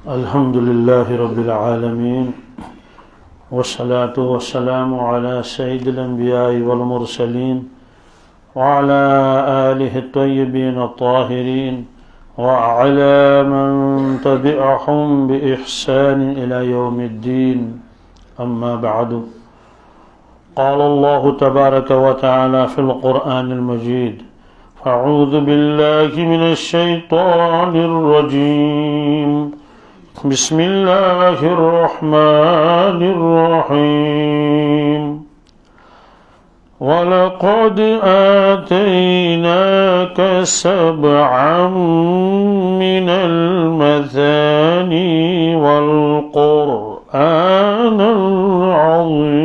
الحمد لله رب العالمين والصلاة والسلام على سيد الأنبياء والمرسلين وعلى آله الطيبين الطاهرين وعلى من تبعهم بإحسان إلى يوم الدين. أما بعد، قال الله تبارك وتعالى في القرآن المجيد: فأعوذ بالله من الشيطان الرجيم، بسم الله الرحمن الرحيم. وَلَقَدْ آتَيْنَاكَ سَبْعًا مِّنَ الْمَثَانِي وَالْقُرْآنَ الْعَظِيمَ.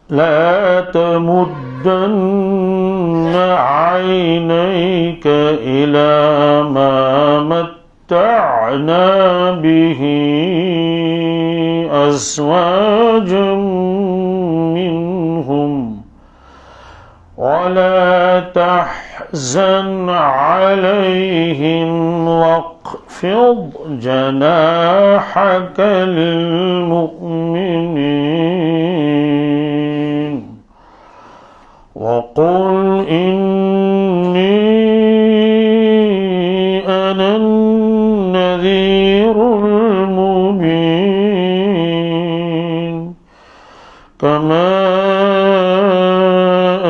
لَا تَمُدَّنَّ عَيْنَيْكَ إِلَى مَا مَتَّعْنَا بِهِ أَزْوَاجًا مِّنْهُمْ وَلَا تَحْزَنْ عَلَيْهِمْ وَاخْفِضْ جَنَاحَكَ لِلْمُؤْمِنِينَ وَقُلْ إِنِّي أَنَا النَّذِيرُ الْمُبِينُ. كَمَا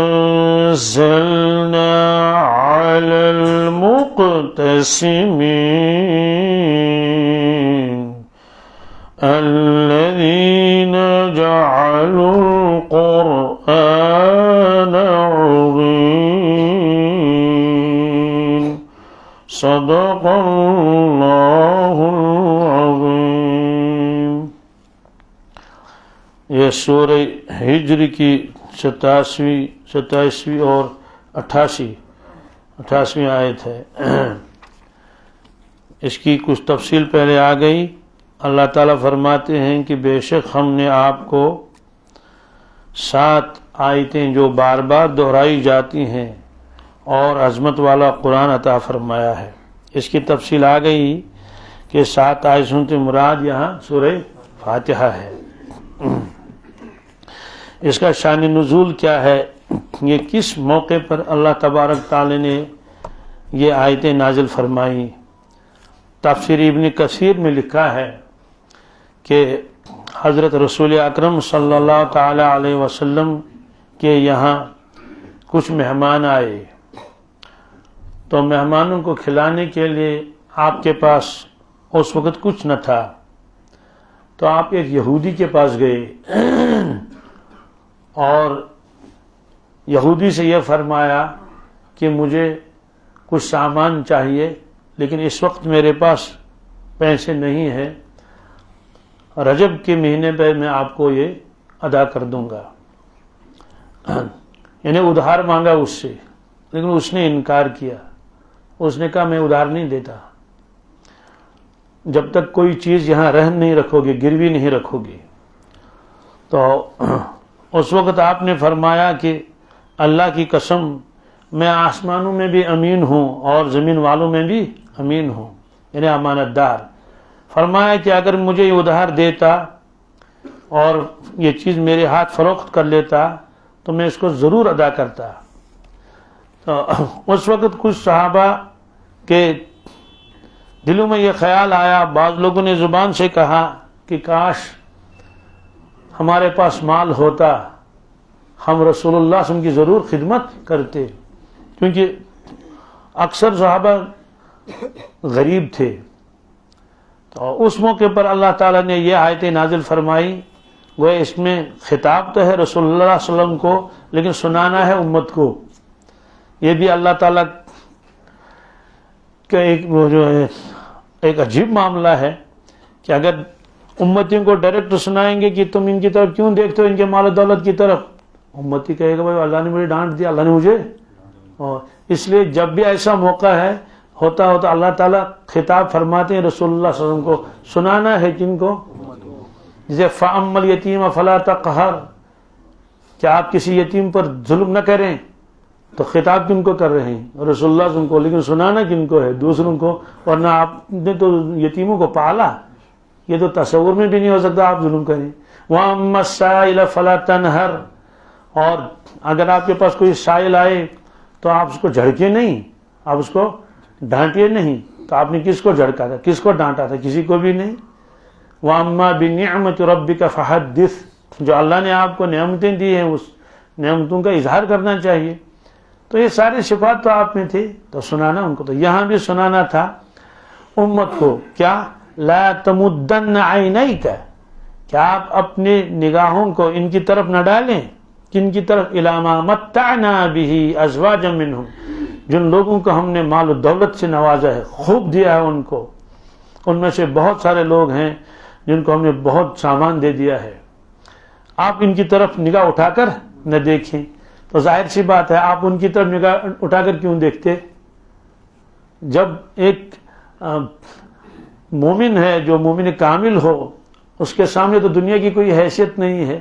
أَنزَلْنَا عَلَى الْمُقْتَسِمِينَ الَّذِينَ جَعَلُوا الْقُرْآنَ عِضِينَ. صدق اللہ العظیم. یہ سورہ ہجر کی 27ویں اور 88ویں آیت ہے. اس کی کچھ تفصیل پہلے آ گئی. اللہ تعالیٰ فرماتے ہیں کہ بے شک ہم نے آپ کو 7 آیتیں جو بار بار دہرائی جاتی ہیں اور عظمت والا قرآن عطا فرمایا ہے. اس کی تفصیل آ گئی کہ 7 آیتوں سے مراد یہاں سورہ فاتحہ ہے. اس کا شان نزول کیا ہے، یہ کس موقع پر اللہ تبارک تعالی نے یہ آیتیں نازل فرمائیں. تفسیر ابن کثیر میں لکھا ہے کہ حضرت رسول اکرم صلی اللہ تعالی علیہ وسلم کے یہاں کچھ مہمان آئے، تو مہمانوں کو کھلانے کے لیے آپ کے پاس اس وقت کچھ نہ تھا، تو آپ ایک یہودی کے پاس گئے اور یہودی سے یہ فرمایا کہ مجھے کچھ سامان چاہیے لیکن اس وقت میرے پاس پیسے نہیں ہیں، رجب کے مہینے پہ میں آپ کو یہ ادا کر دوں گا. یعنی ادھار مانگا اس سے، لیکن اس نے انکار کیا. اس نے کہا میں ادھار نہیں دیتا جب تک کوئی چیز یہاں رہن نہیں رکھو گے، گروی نہیں رکھو گے. تو اس وقت آپ نے فرمایا کہ اللہ کی قسم میں آسمانوں میں بھی امین ہوں اور زمین والوں میں بھی امین ہوں، یعنی امانت دار. فرمایا کہ اگر مجھے یہ ادھار دیتا اور یہ چیز میرے ہاتھ فروخت کر لیتا تو میں اس کو ضرور ادا کرتا. تو اس وقت کچھ صحابہ کے دلوں میں یہ خیال آیا، بعض لوگوں نے زبان سے کہا کہ کاش ہمارے پاس مال ہوتا، ہم رسول اللہ صلی اللہ علیہ وسلم کی ضرور خدمت کرتے، کیونکہ اکثر صحابہ غریب تھے. تو اس موقع پر اللہ تعالیٰ نے یہ آیتیں نازل فرمائی. وہ اس میں خطاب تو ہے رسول اللہ صلی اللہ علیہ وسلم کو، لیکن سنانا ہے امت کو. یہ بھی اللہ تعالیٰ کا ایک عجیب معاملہ ہے کہ اگر امتیوں کو ڈائریکٹ سنائیں گے کہ تم ان کی طرف کیوں دیکھتے ہو، ان کے مال و دولت کی طرف، امتی کہے گا بھائی اللہ نے مجھے ڈانٹ دیا، اللہ نے مجھے. اور اس لیے جب بھی ایسا موقع ہوتا اللہ تعالیٰ خطاب فرماتے ہیں رسول اللہ صلی اللہ علیہ وسلم کو. سنانا ہے کن کو؟ جیسے فَأَمَّا الْيَتِيمَ فَلَا تَقْهَرْ، کہ آپ کسی یتیم پر ظلم نہ کریں. تو خطاب کن کو کر رہے ہیں؟ رسول اللہ صلی اللہ علیہ وسلم کو، لیکن سنانا کن کو ہے؟ دوسروں کو. ورنہ آپ نے تو یتیموں کو پالا، یہ تو تصور میں بھی نہیں ہو سکتا آپ ظلم کریں. وَأَمَّا السَّائِلَ فَلَا تَنْهَرْ، اور اگر آپ کے پاس کوئی سائل آئے تو آپ اس کو جھڑکے نہیں، آپ اس کو ڈانٹیے نہیں. تو آپ نے کس کو جھڑکا تھا، کس کو ڈانٹا تھا؟ کسی کو بھی نہیں. وَأَمَّا بِنِعْمَةِ رَبِّكَ فَحَدِّثْ، جو اللہ نے آپ کو نعمتیں دی ہیں اس نعمتوں کا اظہار کرنا چاہیے. تو یہ سارے صفات تو آپ میں تھے، تو سنانا ان کو. تو یہاں بھی سنانا تھا امت کو. کیا؟ لا تمدن عینیک، کیا آپ اپنے نگاہوں کو ان کی طرف نہ ڈالیں. کن کی طرف؟ الی ما متعنا به ازواجا منهم، جن لوگوں کو ہم نے مال و دولت سے نوازا ہے، خوب دیا ہے ان کو. ان میں سے بہت سارے لوگ ہیں جن کو ہم نے بہت سامان دے دیا ہے. آپ ان کی طرف نگاہ اٹھا کر نہ دیکھیں. تو ظاہر سی بات ہے آپ ان کی طرف نگاہ اٹھا کر کیوں دیکھتے؟ جب ایک مومن ہے جو مومن کامل ہو، اس کے سامنے تو دنیا کی کوئی حیثیت نہیں ہے.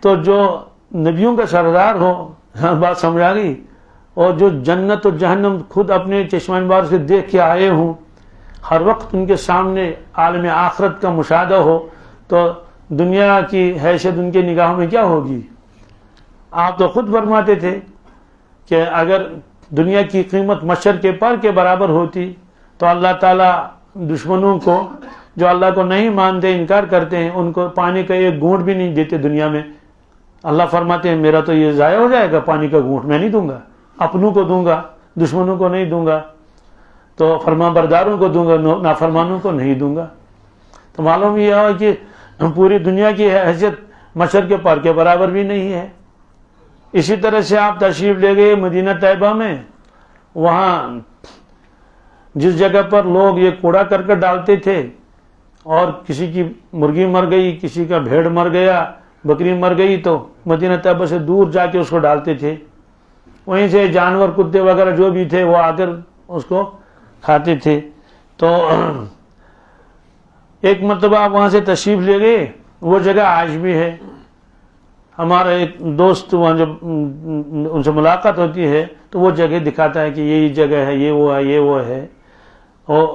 تو جو نبیوں کا سردار ہو، بات سمجھ آ گئی، اور جو جنت اور جہنم خود اپنے چشمان بار سے دیکھ کے آئے ہوں، ہر وقت ان کے سامنے عالم آخرت کا مشاہدہ ہو، تو دنیا کی حیثیت ان کے نگاہوں میں کیا ہوگی؟ آپ تو خود فرماتے تھے کہ اگر دنیا کی قیمت مچھر کے پر کے برابر ہوتی تو اللہ تعالیٰ دشمنوں کو، جو اللہ کو نہیں مانتے، انکار کرتے ہیں، ان کو پانی کا ایک گھونٹ بھی نہیں دیتے دنیا میں. اللہ فرماتے ہیں میرا تو یہ ضائع ہو جائے گا، پانی کا گھونٹ میں نہیں دوں گا، اپنوں کو دوں گا، دشمنوں کو نہیں دوں گا، تو فرما برداروں کو دوں گا، نافرمانوں کو نہیں دوں گا. تو معلوم یہ ہوا کہ پوری دنیا کی حیثیت مچھر کے پر کے برابر بھی نہیں ہے. اسی طرح سے آپ تشریف لے گئے مدینہ طیبہ میں، وہاں جس جگہ پر لوگ یہ کوڑا کرکٹ ڈالتے تھے، اور کسی کی مرغی مر گئی، کسی کا بھیڑ مر گیا، بکری مر گئی، تو مدینہ طیبہ سے دور جا کے اس کو ڈالتے تھے. وہیں سے جانور کتے وغیرہ جو بھی تھے وہ آ کر اس کو کھاتے تھے. تو ایک مرتبہ آپ وہاں سے تشریف لے گئے، وہ جگہ آج بھی ہے. ہمارا ایک دوست وہاں جب ان سے ملاقات ہوتی ہے تو وہ جگہ دکھاتا ہے کہ یہی جگہ ہے، یہ وہ ہے، یہ وہ ہے. اور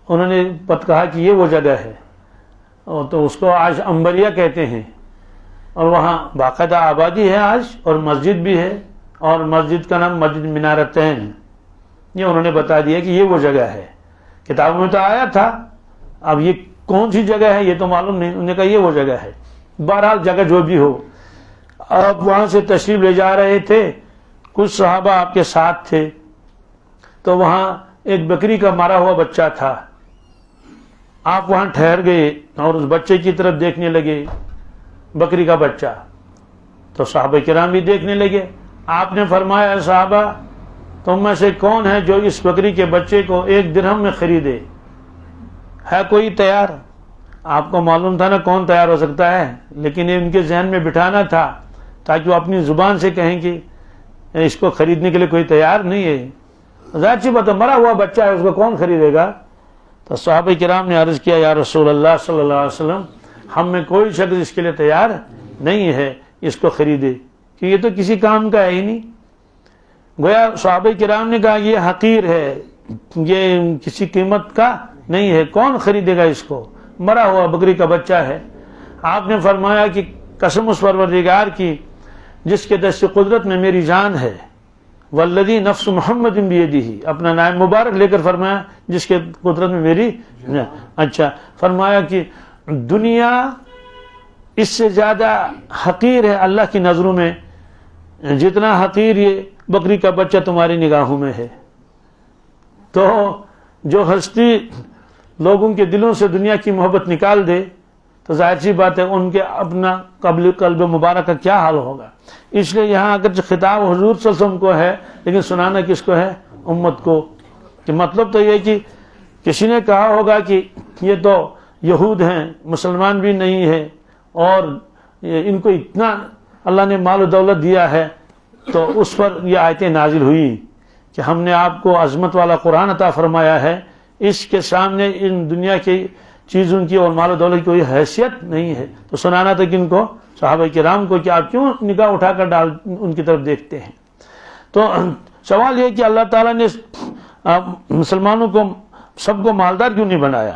انہوں نے کہا کہ یہ وہ جگہ ہے، اور تو اس کو آج انبریہ کہتے ہیں. اور وہاں باقاعدہ آبادی ہے آج، اور مسجد بھی ہے، اور مسجد کا نام مسجد منارتین. یہ انہوں نے بتا دیا کہ یہ وہ جگہ ہے. کتابوں میں تو آیا تھا، اب یہ کون سی جگہ ہے یہ تو معلوم نہیں. انہوں نے کہا یہ وہ جگہ ہے. بہرحال جگہ جو بھی ہو، آپ وہاں سے تشریف لے جا رہے تھے، کچھ صحابہ آپ کے ساتھ تھے، تو وہاں ایک بکری کا مرا ہوا بچہ تھا. آپ وہاں ٹھہر گئے اور اس بچے کی طرف دیکھنے لگے، بکری کا بچہ. تو صحابہ کرام بھی دیکھنے لگے. آپ نے فرمایا صحابہ تم میں سے کون ہے جو اس بکری کے بچے کو 1 درہم میں خریدے؟ ہے کوئی تیار؟ آپ کو معلوم تھا نا کون تیار ہو سکتا ہے، لیکن یہ ان کے ذہن میں بٹھانا تھا تاکہ وہ اپنی زبان سے کہیں کہ اس کو خریدنے کے لیے کوئی تیار نہیں ہے. ظاہر سی بات ہے، مرا ہوا بچہ ہے، اس کو کون خریدے گا؟ تو صحابہ کرام نے عرض کیا یا رسول اللہ صلی اللہ علیہ وسلم، ہم میں کوئی شخص اس کے لیے تیار نہیں ہے اس کو خریدے، کہ یہ تو کسی کام کا ہے ہی نہیں. گویا صحابہ کرام نے کہا یہ حقیر ہے، یہ کسی قیمت کا نہیں ہے، کون خریدے گا اس کو؟ مرا ہوا بکری کا بچہ ہے. آپ نے فرمایا کہ قسم اس پروردگار کی جس کے دست قدرت میں میری جان ہے، والذی نفس محمد بیدہ، اپنا نام مبارک لے کر فرمایا جس کے قدرت میں میری اچھا فرمایا کہ دنیا اس سے زیادہ حقیر ہے اللہ کی نظروں میں جتنا حقیر یہ بکری کا بچہ تمہاری نگاہوں میں ہے. تو جو ہستی لوگوں کے دلوں سے دنیا کی محبت نکال دے تو ظاہر سی بات ہے ان کے اپنا قلب مبارک کا کیا حال ہوگا. اس لیے یہاں اگر خطاب حضور صلی اللہ علیہ وسلم کو ہے، لیکن سنانا کس کو ہے؟ امت کو. کہ مطلب تو یہ کہ کسی نے کہا ہوگا کہ یہ تو یہود ہیں، مسلمان بھی نہیں ہے، اور ان کو اتنا اللہ نے مال و دولت دیا ہے، تو اس پر یہ آیتیں نازل ہوئی کہ ہم نے آپ کو عظمت والا قرآن عطا فرمایا ہے، اس کے سامنے ان دنیا کی چیزوں کی اور مال و دولت کی کوئی حیثیت نہیں ہے. تو سنانا تھا کن کو؟ صحابہ کرام کو، کہ آپ کیوں نگاہ اٹھا کر ان کی طرف دیکھتے ہیں. تو سوال یہ کہ اللہ تعالیٰ نے مسلمانوں کو سب کو مالدار کیوں نہیں بنایا؟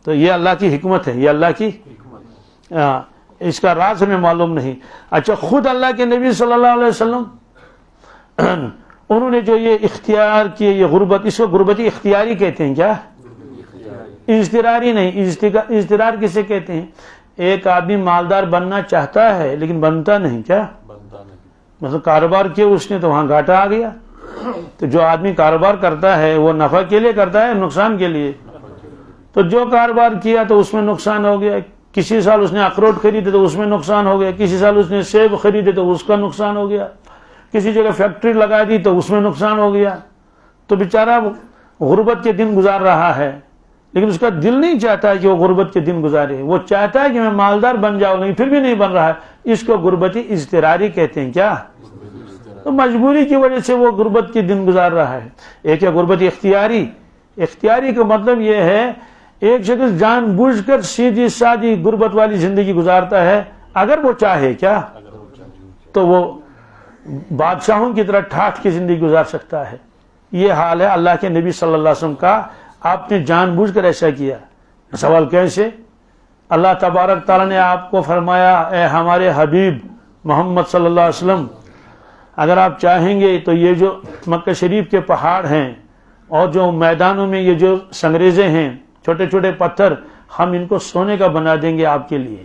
تو یہ اللہ کی حکمت ہے، یہ اللہ کی اس کا راز ہمیں معلوم نہیں۔ اچھا، خود اللہ کے نبی صلی اللہ علیہ وسلم انہوں نے جو یہ اختیار کیے، یہ غربت، اس کو غربت اختیاری کہتے ہیں کیا؟ اضطراری نہیں۔ اضطرار کسے کہتے ہیں؟ ایک آدمی مالدار بننا چاہتا ہے لیکن بنتا نہیں، کیا مثلا کاروبار کیا اس نے تو وہاں گھاٹا آ گیا۔ تو جو آدمی کاروبار کرتا ہے وہ نفع کے لیے کرتا ہے، نقصان کے لیے؟ تو جو کاروبار کیا تو اس میں نقصان ہو گیا، کسی سال اس نے اخروٹ خریدے تو اس میں نقصان ہو گیا، کسی سال اس نے سیب خریدے تو اس کا نقصان ہو گیا، کسی جگہ فیکٹری لگا دی تو اس میں نقصان ہو گیا۔ تو بیچارہ غربت کے دن گزار رہا ہے، لیکن اس کا دل نہیں چاہتا ہے کہ وہ غربت کے دن گزارے، وہ چاہتا ہے کہ میں مالدار بن جاؤں، لیکن پھر بھی نہیں بن رہا ہے۔ اس کو غربتی اضطراری کہتے ہیں، کیا؟ تو مجبوری کی وجہ سے وہ غربت کے دن گزار رہا ہے۔ ایک ہے غربت اختیاری۔ اختیاری کا مطلب یہ ہے ایک شخص جان بوجھ کر سیدھی سادی غربت والی زندگی گزارتا ہے، اگر وہ چاہے، کیا؟ تو وہ بادشاہوں کی طرح ٹھاٹھ کی زندگی گزار سکتا ہے۔ یہ حال ہے اللہ کے نبی صلی اللہ علیہ وسلم کا۔ آپ نے جان بوجھ کر ایسا کیا۔ سوال کیسے؟ اللہ تبارک تعالیٰ نے آپ کو فرمایا، اے ہمارے حبیب محمد صلی اللہ علیہ وسلم، اگر آپ چاہیں گے تو یہ جو مکہ شریف کے پہاڑ ہیں اور جو میدانوں میں یہ جو سنگریزے ہیں، چھوٹے چھوٹے پتھر، ہم ان کو سونے کا بنا دیں گے آپ کے لیے،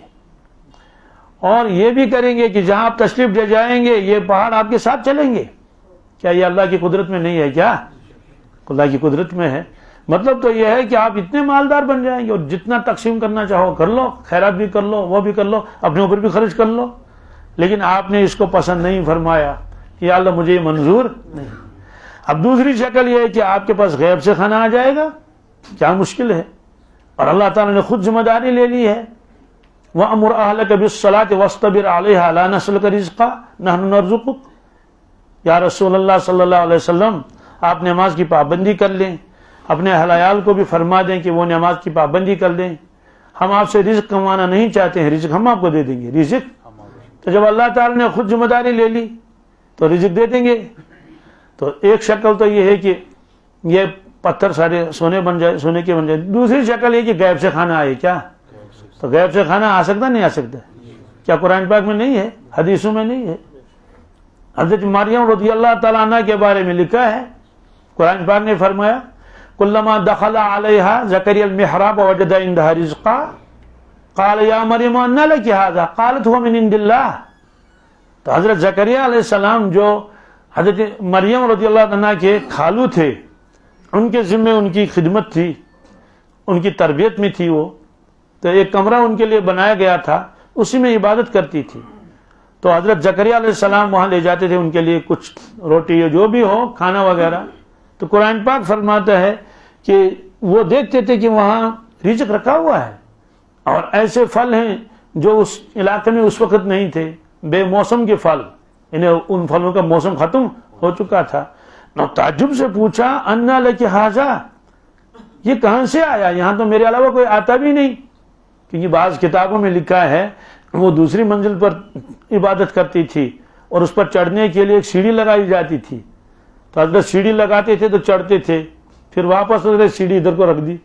اور یہ بھی کریں گے کہ جہاں آپ تشریف لے جائیں گے یہ پہاڑ آپ کے ساتھ چلیں گے۔ کیا یہ اللہ کی قدرت میں نہیں ہے؟ کیا اللہ کی قدرت میں ہے؟ مطلب تو یہ ہے کہ آپ اتنے مالدار بن جائیں گے اور جتنا تقسیم کرنا چاہو کر لو، خیرات بھی کر لو، وہ بھی کر لو، اپنے اوپر بھی خرچ کر لو۔ لیکن آپ نے اس کو پسند نہیں فرمایا کہ یا اللہ مجھے یہ منظور نہیں۔ اب دوسری شکل یہ ہے کہ آپ کے پاس غیب سے کھانا آ جائے گا، کیا مشکل ہے؟ اور اللہ تعالیٰ نے خود ذمہ داری لے لی ہے، وَأْمُرْ أَهْلَكَ بِالصَّلَاةِ وَاصْطَبِرْ عَلَيْهَا لَا نَسْأَلُكَ رِزْقًا نَحْنُ نَرْزُقُكَ۔ یا رسول اللہ صلی اللہ علیہ وسلم، آپ نماز کی پابندی کر لیں، اپنے اہل عیال کو بھی فرما دیں کہ وہ نماز کی پابندی کر دیں، ہم آپ سے رزق کمانا نہیں چاہتے ہیں، رزق ہم آپ کو دے دیں گے۔ رزق تو جب اللہ تعالیٰ نے خود ذمہ داری لے لی تو رزق دے دیں گے۔ تو ایک شکل تو یہ ہے کہ یہ پتھر سارے سونے بن جائے، سونے کے بن جائے۔ دوسری شکل یہ کہ غیب سے کھانا آئے، کیا؟ تو غیب سے کھانا آ سکتا نہیں آ سکتا؟ کیا قرآن پاک میں نہیں ہے؟ حدیثوں میں نہیں ہے؟ حضرت مریم رضی اللہ تعالیٰ عنہ کے بارے میں لکھا ہے، قرآن پاک نے فرمایا کلما دخل علیہا زکریا المحراب وجد عندہا رزقا قال یا مریم انا لک ھذا قالت هو من عند اللہ۔ تو حضرت زکریا علیہ السلام جو حضرت مریم رضی اللہ عنہ کے خالو تھے، ان کے ذمے ان کی خدمت تھی، ان کی تربیت میں تھی وہ، تو ایک کمرہ ان کے لیے بنایا گیا تھا، اسی میں عبادت کرتی تھی۔ تو حضرت زکریا علیہ السلام وہاں لے جاتے تھے ان کے لیے کچھ روٹی یا جو بھی ہو کھانا وغیرہ۔ تو قرآن پاک فرماتا ہے کہ وہ دیکھتے تھے کہ وہاں رزق رکھا ہوا ہے، اور ایسے پھل ہیں جو اس علاقے میں اس وقت نہیں تھے، بے موسم کے پھل، انہیں ان پھلوں کا موسم ختم ہو چکا تھا۔ نو تعجب سے پوچھا انا لک ھذا، یہ کہاں سے آیا؟ یہاں تو میرے علاوہ کوئی آتا بھی نہیں۔ کیونکہ بعض کتابوں میں لکھا ہے وہ دوسری منزل پر عبادت کرتی تھی اور اس پر چڑھنے کے لیے ایک سیڑھی لگائی جاتی تھی، تو حضرت سیڑھی لگاتے تھے تو چڑھتے تھے، پھر واپس حضرت سیڑھی ادھر کو رکھ دی۔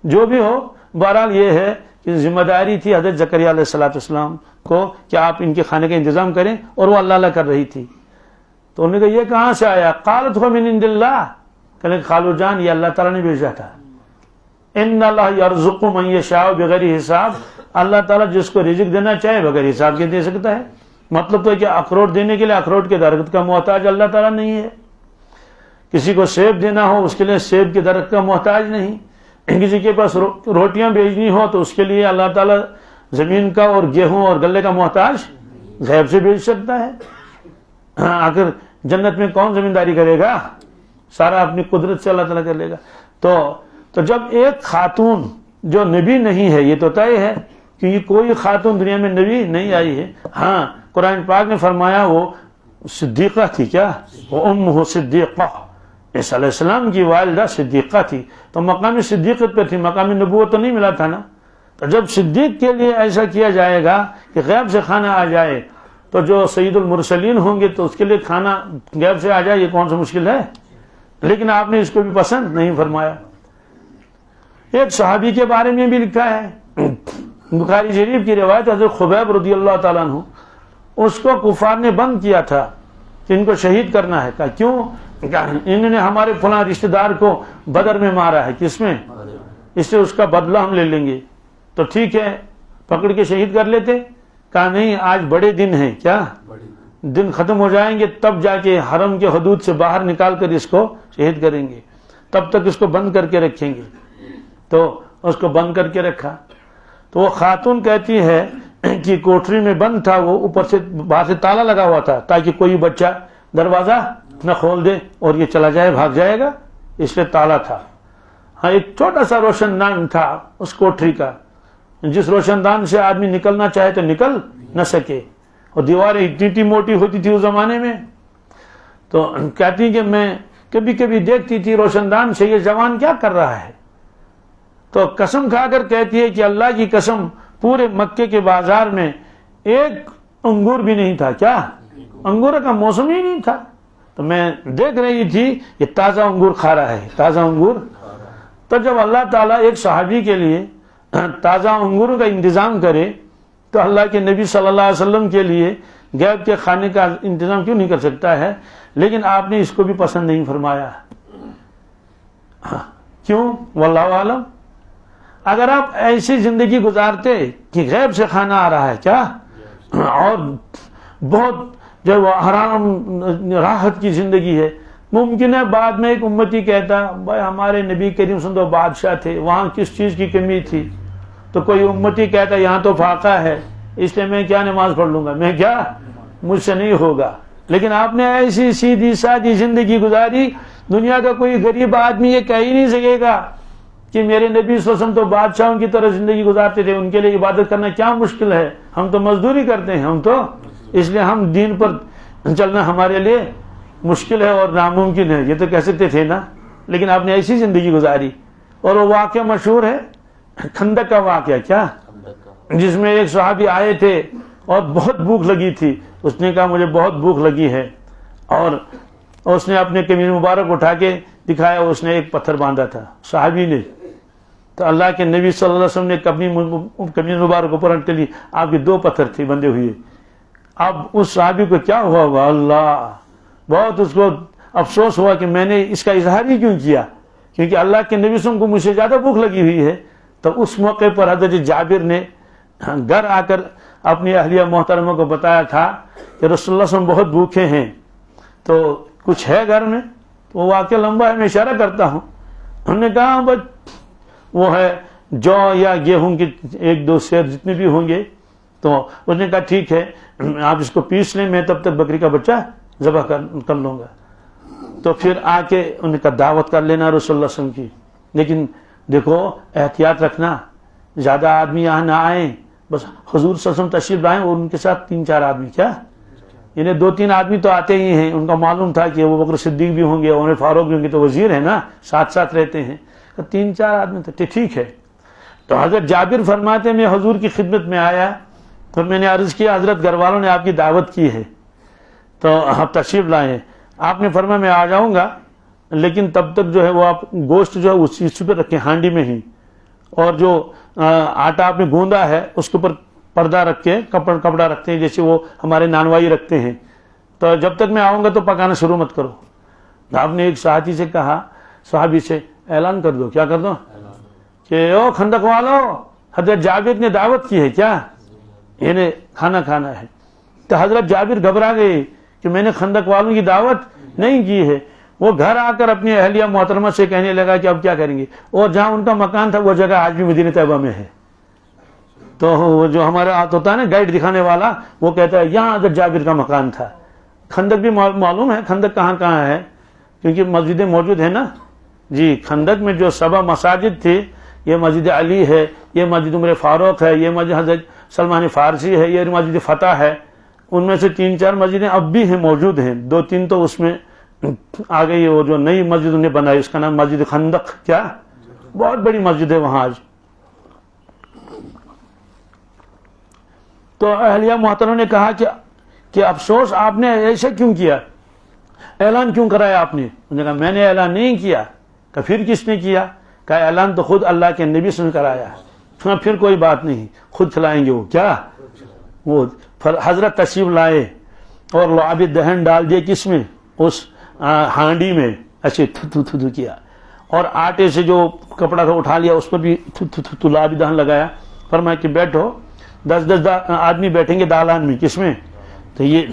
جو بھی ہو، بہرحال یہ ہے کہ ذمہ داری تھی حضرت زکریا علیہ السلام کو کہ آپ ان کے کھانے کا انتظام کریں، اور وہ اللہ کر رہی تھی۔ تو انہوں نے کہا یہ کہاں سے آیا؟ قالت هو من عند اللہ، کہنے خالو جان یہ اللہ تعالیٰ نے بھیجا تھا۔ ان اللہ یرزق من یشاء بغیر حساب، اللہ تعالیٰ جس کو رزق دینا چاہے بغیر حساب کے دے سکتا ہے۔ مطلب تو ہے کہ اخروٹ دینے کے لیے اخروٹ کے درخت کا محتاج اللہ تعالیٰ نہیں ہے، کسی کو سیب دینا ہو اس کے لیے سیب کے درخت کا محتاج نہیں، کسی کے پاس روٹیاں بھیجنی ہو تو اس کے لیے اللہ تعالیٰ زمین کا اور گیہوں اور غلے کا محتاج غیب سے بھیج سکتا ہے۔ آخر جنت میں کون زمینداری کرے گا؟ سارا اپنی قدرت سے اللہ تعالیٰ کر لے گا۔ تو جب ایک خاتون جو نبی نہیں ہے، یہ تو طے ہے کہ کوئی خاتون دنیا میں نبی نہیں آئی ہے۔ ہاں قرآن پاک نے فرمایا وہ صدیقہ تھی، کیا؟ وہ امہ صدیقہ، عیسیٰ علیہ السلام کی والدہ صدیقہ تھی، تو مقام صدیقت پہ تھی، مقام نبوت تو نہیں ملا تھا نا۔ تو جب صدیق کے لیے ایسا کیا جائے گا کہ غیب سے کھانا آ جائے تو جو سید المرسلین ہوں گے تو اس کے لیے کھانا غیب سے آ جائے یہ کون سا مشکل ہے؟ لیکن آپ نے اس کو بھی پسند نہیں فرمایا۔ ایک صحابی کے بارے میں بھی لکھا ہے، بخاری شریف کی روایت، حضرت خبیب رضی اللہ تعالیٰ عنہ، اس کو کفار نے بند کیا تھا کہ ان کو شہید کرنا ہے۔ کہا کیوں؟ انہوں نے ہمارے فلاں رشتہ دار کو بدر میں مارا ہے۔ کس میں؟ اس سے اس کا بدلہ ہم لے لیں گے۔ تو ٹھیک ہے، پکڑ کے شہید کر لیتے۔ کہا نہیں، آج بڑے دن ہیں، کیا دن ختم ہو جائیں گے تب جا کے حرم کے حدود سے باہر نکال کر اس کو شہید کریں گے، تب تک اس کو بند کر کے رکھیں گے۔ تو اس کو بند کر کے رکھا۔ تو وہ خاتون کہتی ہے کہ کوٹری میں بند تھا، وہ اوپر سے باہر سے تالا لگا ہوا تھا تاکہ کوئی بچہ دروازہ نہ کھول دے اور یہ چلا جائے، بھاگ جائے گا، اس لیے تالا تھا۔ ہاں، ایک چھوٹا سا روشن دان تھا اس کوٹری کا، جس روشن دان سے آدمی نکلنا چاہے تو نکل نہ سکے، اور دیواریں اتنی موٹی ہوتی تھی اس زمانے میں۔ تو کہتی کہ میں کبھی کبھی دیکھتی تھی روشن دان سے یہ جوان کیا کر رہا ہے۔ تو قسم کھا کر کہتی ہے کہ اللہ کی قسم، پورے مکے کے بازار میں ایک انگور بھی نہیں تھا، کیا انگور کا موسم ہی نہیں تھا۔ تو میں دیکھ رہی تھی یہ تازہ انگور کھا رہا ہے، تازہ انگور۔ تو جب اللہ تعالیٰ ایک صحابی کے لیے تازہ انگور کا انتظام کرے تو اللہ کے نبی صلی اللہ علیہ وسلم کے لیے غیب کے کھانے کا انتظام کیوں نہیں کر سکتا ہے؟ لیکن آپ نے اس کو بھی پسند نہیں فرمایا۔ کیوں؟ واللہ عالم۔ اگر آپ ایسی زندگی گزارتے کہ غیب سے کھانا آ رہا ہے، کیا اور بہت جو حرام راحت کی زندگی ہے، ممکن ہے بعد میں ایک امتی کہتا بھائی ہمارے نبی کریم صلی اللہ علیہ وسلم بادشاہ تھے، وہاں کس چیز کی کمی تھی؟ تو کوئی امتی کہتا یہاں تو فاقہ ہے، اس لیے میں کیا نماز پڑھ لوں گا، میں کیا، مجھ سے نہیں ہوگا۔ لیکن آپ نے ایسی سیدھی سادی زندگی گزاری، دنیا کا کوئی غریب آدمی یہ کہہ ہی نہیں سکے گا کہ میرے نبی صلی اللہ علیہ وسلم تو بادشاہوں کی طرح زندگی گزارتے تھے، ان کے لیے عبادت کرنا کیا مشکل ہے، ہم تو مزدوری کرتے ہیں، ہم تو اس لیے ہم دین پر چلنا ہمارے لیے مشکل ہے اور ناممکن ہے، یہ تو کہہ سکتے تھے نا۔ لیکن آپ نے ایسی زندگی گزاری۔ اور وہ واقعہ مشہور ہے خندق کا واقعہ، کیا، جس میں ایک صحابی آئے تھے اور بہت بھوک لگی تھی، اس نے کہا مجھے بہت بھوک لگی ہے، اور اس نے اپنے قمیص مبارک اٹھا کے دکھایا، اس نے ایک پتھر باندھا تھا صحابی نے۔ تو اللہ کے نبی صلی اللہ علیہ وسلم نے اپنی قمیص مبارک اوپر کے لیے، آپ کے 2 پتھر تھے بندے ہوئے۔ اب اس صحابی کو کیا ہوا ہوگا، اللہ، بہت اس کو افسوس ہوا کہ میں نے اس کا اظہار ہی کیوں کیا، کیونکہ اللہ کے نبی صلی اللہ علیہ وسلم کو مجھ سے زیادہ بھوک لگی ہوئی ہے۔ تو اس موقع پر حضرت جابر نے گھر آ کر اپنی اہلیہ محترمہ کو بتایا تھا کہ رسول اللہ صلی اللہ علیہ وسلم بہت بھوکے ہیں، تو کچھ ہے گھر میں؟ تو وہ واقعہ لمبا ہے، میں اشارہ کرتا ہوں۔ ہم نے کہا بس وہ ہے جو یا گیہوں کے 1-2 سیر جتنے بھی ہوں گے۔ تو اس نے کہا ٹھیک ہے، آپ اس کو پیس لیں، میں تب تک بکری کا بچہ ذبح کر لوں گا۔ تو پھر آ کے ان کا دعوت کر لینا رسول اللہ صلی اللہ علیہ وسلم کی۔ لیکن دیکھو احتیاط رکھنا، زیادہ آدمی یہاں نہ آئیں، بس حضور صلی اللہ علیہ وسلم تشریف لائیں اور ان کے ساتھ 3-4 آدمی، کیا انہیں 2-3 آدمی تو آتے ہی ہیں، ان کا معلوم تھا کہ وہ بکر صدیق بھی ہوں گے، عمر فاروق بھی ہوں گے، تو وزیر ہیں نا، ساتھ ساتھ رہتے ہیں، 3-4 آدمی تو ٹھیک ہے۔ تو حضرت جابر فرماتے ہیں میں حضور کی خدمت میں آیا تو میں نے عرض کیا حضرت گھر والوں نے آپ کی دعوت کی ہے تو آپ تشریف لائیں۔ آپ نے فرمایا میں آ جاؤں گا، لیکن تب تک جو ہے وہ آپ گوشت جو ہے اس چیز پہ رکھیں ہانڈی میں ہی، اور جو آٹا آپ نے گوندا ہے اس کے اوپر پردہ رکھ کے کپڑا رکھتے ہیں جیسے وہ ہمارے نانوائی رکھتے ہیں، تو جب تک میں آؤں گا تو پکانا شروع مت کرو۔ آپ نے ایک صحابی سے کہا، صحابی سے اعلان کر دو، کیا کر دو کہ او خندق والو، حضرت جابر نے دعوت کی ہے، کیا انہیں کھانا کھانا ہے۔ تو حضرت جابر گھبرا گئے کہ میں نے خندق والوں کی دعوت نہیں کی ہے۔ وہ گھر آ کر اپنی اہلیہ محترمہ سے کہنے لگا کہ اب کیا کریں گے، اور جہاں ان کا مکان تھا وہ جگہ آج بھی مدینہ طیبہ میں ہے۔ تو وہ جو ہمارا ہاتھ ہوتا ہے نا گائیڈ دکھانے والا، وہ کہتا ہے یہاں حضرت جابر کا مکان تھا۔ خندق بھی معلوم ہے خندق کہاں کہاں ہے، کیونکہ مسجدیں موجود ہیں نا جی۔ خندق میں جو 7 مساجد تھی، یہ مسجد علی ہے، یہ مسجد عمر فاروق ہے، یہ مسجد حضرت سلمان فارسی ہے، یہ مسجد فتح ہے۔ ان میں سے 3-4 مسجدیں اب بھی ہیں، موجود ہیں، 2-3 تو اس میں آ گئی۔ وہ جو نئی مسجد انہیں بنائی اس کا نام مسجد خندق، کیا بہت بڑی مسجد ہے وہاں آج۔ تو اہلیہ محترم نے کہا کہ افسوس آپ نے ایسا کیوں کیا, اعلان کیوں کرایا آپ نے؟ انہوں نے کہا میں نے اعلان نہیں کیا. کہ پھر کس نے کیا؟ کہ اعلان تو خود اللہ کے نبی سے کرایا. پھر کوئی بات نہیں, خود کھلائیں گے. وہ کیا, وہ حضرت تشریف لائے اور لعاب دہن ڈال دیے کس میں, اس ہانڈی میں, ایسے تھو تھو کیا, اور آٹے سے جو کپڑا تھا اٹھا لیا, اس پر بھی تھو لعاب دہن لگایا. فرمایا کہ بیٹھو, 10 آدمی بیٹھیں گے دالان میں. کس میں؟ تو یہ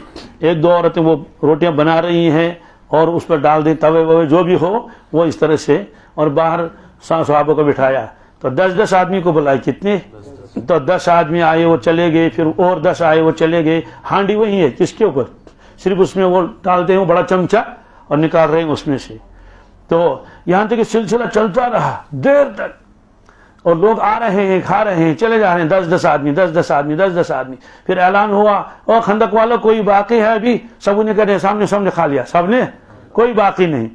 1-2 عورتیں وہ روٹیاں بنا رہی ہیں اور اس پر ڈال دیں, توے وے جو بھی ہو وہ اس طرح سے, اور باہر صحابہ کو بٹھایا. تو 10 آدمی کو بلائے. کتنے؟ تو 10 آدمی آئے, وہ چلے گئے, پھر اور 10 آئے, وہ چلے گئے. ہانڈی وہی ہے, کس کے اوپر؟ صرف اس میں وہ ڈالتے ہیں وہ بڑا چمچہ اور نکال رہے ہیں اس میں سے. تو یہاں تک کہ سلسلہ چلتا رہا دیر تک, اور لوگ آ رہے ہیں, کھا رہے ہیں, چلے جا رہے ہیں, 10 آدمی 10 آدمی 10 آدمی. پھر اعلان ہوا, اور خندق والا کوئی باقی ہے ابھی؟ سب نے کہتے سامنے کھا لیا سب نے, کوئی باقی نہیں.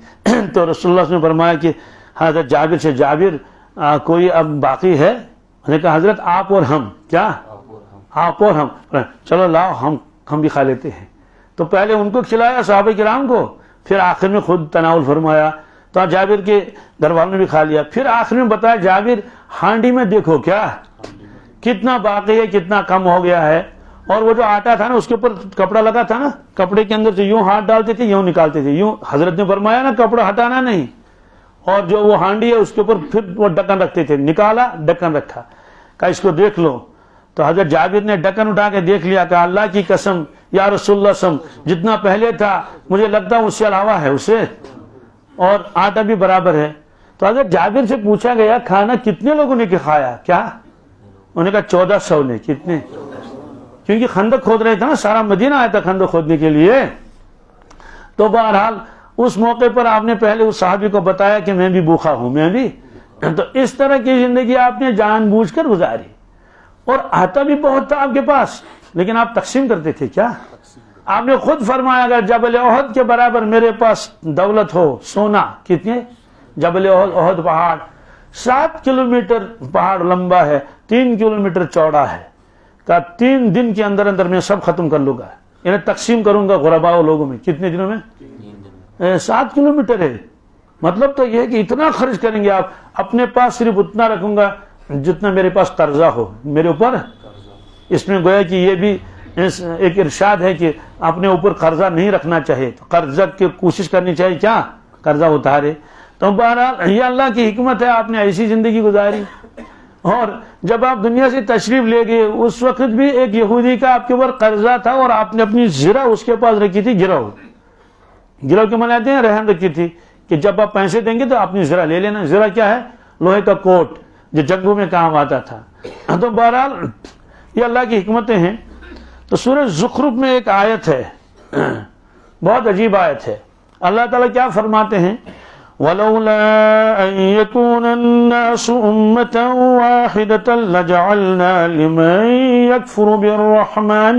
تو رسول اللہ نے فرمایا کہ حضرت جابر سے, جابر کوئی اب باقی ہے؟ انہوں نے کہا حضرت آپ اور ہم. کیا آپ اور ہم؟ چلو لاؤ ہم بھی کھا لیتے ہیں. تو پہلے ان کو کھلایا صحابہ کرام کو, پھر آخر میں خود تناول فرمایا. تو جابر کے گھر والوں نے بھی کھا لیا. پھر آخر میں بتایا جابر ہانڈی میں دیکھو کیا کتنا باقی ہے, کتنا کم ہو گیا ہے. اور وہ جو آٹا تھا نا اس کے اوپر کپڑا لگا تھا نا, کپڑے کے اندر سے یوں ہاتھ ڈالتے تھے, یوں نکالتے تھے, یوں. حضرت نے فرمایا نا کپڑا ہٹانا نہیں. اور جو وہ ہانڈی ہے اس کے اوپر پھر وہ ڈکن رکھتے تھے, نکالا ڈکن رکھا, کہا اس کو دیکھ لو. تو حضرت جابر نے ڈکن اٹھا کے دیکھ لیا, کہا اللہ کی قسم یا رسول اللہ سم, جتنا پہلے تھا مجھے لگتا اس سے علاوہ ہے اسے, اور آٹا بھی برابر ہے. تو حضرت جابر سے پوچھا گیا کھانا کتنے لوگوں نے کھایا؟ کیا؟ انہوں نے کہا 1400 نے. کتنے؟ کیونکہ خندق کھود رہے تھے نا, سارا مدینہ آیا تھا خندق کھودنے کے لیے. تو بہرحال اس موقع پر آپ نے پہلے اس صحابی کو بتایا کہ میں بھی بھوکا ہوں, میں بھی. تو اس طرح کی زندگی آپ نے جان بوجھ کر گزاری, اور آتا بھی بہت تھا آپ کے پاس, لیکن آپ تقسیم کرتے تھے. کیا؟ آپ نے خود فرمایا اگر جبل احد کے برابر میرے پاس دولت ہو, سونا. کتنے؟ جبل احد پہاڑ 7 کلومیٹر پہاڑ لمبا ہے, 3 کلومیٹر چوڑا ہے. کہا 3 دن کے اندر اندر میں سب ختم کر لوں گا, یعنی تقسیم کروں گا غرباء لوگوں میں. کتنے دنوں میں؟ 7 کلومیٹر ہے. مطلب تو یہ ہے کہ اتنا خرچ کریں گے آپ, اپنے پاس صرف اتنا رکھوں گا جتنا میرے پاس قرضہ ہو میرے اوپر. اس میں گویا کہ یہ بھی ایک ارشاد ہے کہ اپنے اوپر قرضہ نہیں رکھنا چاہیے, قرضہ کی کوشش کرنی چاہیے کیا قرضہ اتارے. تو بہرحال یہ اللہ کی حکمت ہے, آپ نے ایسی زندگی گزاری. اور جب آپ دنیا سے تشریف لے گئے اس وقت بھی ایک یہودی کا آپ کے اوپر قرضہ تھا, اور آپ نے اپنی زرہ اس کے پاس رکھی تھی. گرو کے مناتے ہیں, رہن رکھی تھی کہ جب آپ پیسے دیں گے تو اپنی زرہ لے لینا. زرہ کیا ہے؟ لوہے کا کوٹ جو جنگوں میں کام آتا تھا. تو بہرحال یہ اللہ کی حکمتیں ہیں. تو سورہ زخرف میں ایک آیت ہے, بہت عجیب آیت ہے. اللہ تعالیٰ کیا فرماتے ہیں؟ وَلَوْلَا أَن يَكُونَ النَّاسُ أُمَّةً وَاحِدَةً لَجَعَلْنَا لِمَن يَكْفُرُ بِالرَّحْمَنِ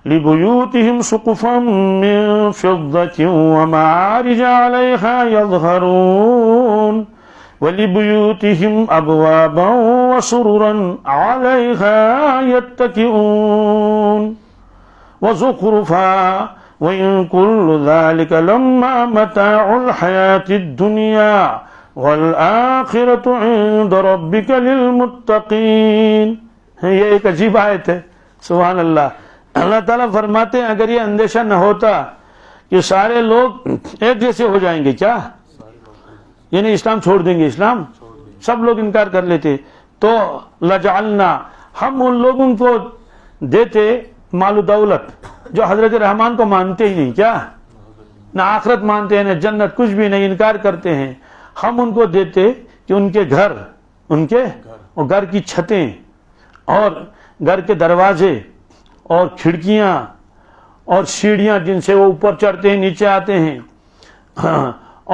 لِبُيُوتِهِمْ سُقُفًا مِّن فِضَّةٍ وَمَعَارِجَ عَلَيْهَا يَظْهَرُونَ وَلِبُيُوتِهِمْ أَبْوَابًا وَسُرُرًا عَلَيْهَا يَتَّكِئُونَ وَزُخْرُفًا وَإِن كُلُّ ذَلِكَ لَمَّا مَتَاعُ الْحَيَاةِ الدُّنْيَا وَالْآخِرَةُ عِندَ رَبِّكَ لِلْمُتَّقِينَ. یہ ایک عجیب آیت ہے. سبحان اللہ. اللہ تعالیٰ فرماتے ہیں اگر یہ اندیشہ نہ ہوتا کہ سارے لوگ ایک جیسے ہو جائیں گے, کیا یعنی اسلام چھوڑ دیں گے, اسلام سب لوگ انکار کر لیتے, تو لجعلنا, ہم ان لوگوں کو دیتے مال و دولت جو حضرت رحمان کو مانتے ہی نہیں, کیا نہ آخرت مانتے ہیں نہ جنت, کچھ بھی نہیں, انکار کرتے ہیں. ہم ان کو دیتے کہ ان کے گھر, اور گھر کی چھتیں اور گھر کے دروازے اور کھڑکیاں اور سیڑھیاں جن سے وہ اوپر چڑھتے ہیں نیچے آتے ہیں,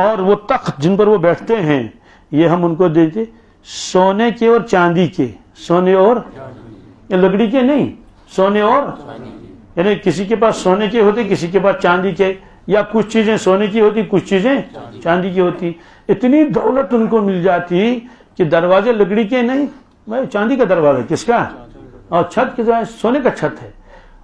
اور وہ تخت جن پر وہ بیٹھتے ہیں, یہ ہم ان کو دیتے سونے کے اور چاندی کے. سونے اور لکڑی کے نہیں, سونے اور, یعنی کسی کے پاس سونے کے ہوتے, کسی کے پاس چاندی کے, یا کچھ چیزیں سونے کی ہوتی, کچھ چیزیں چاندی کی ہوتی. اتنی دولت ان کو مل جاتی کہ دروازے لکڑی کے نہیں, بھائی چاندی کا دروازہ کس کا, اور چھت کی جو ہے سونے کا چھت ہے،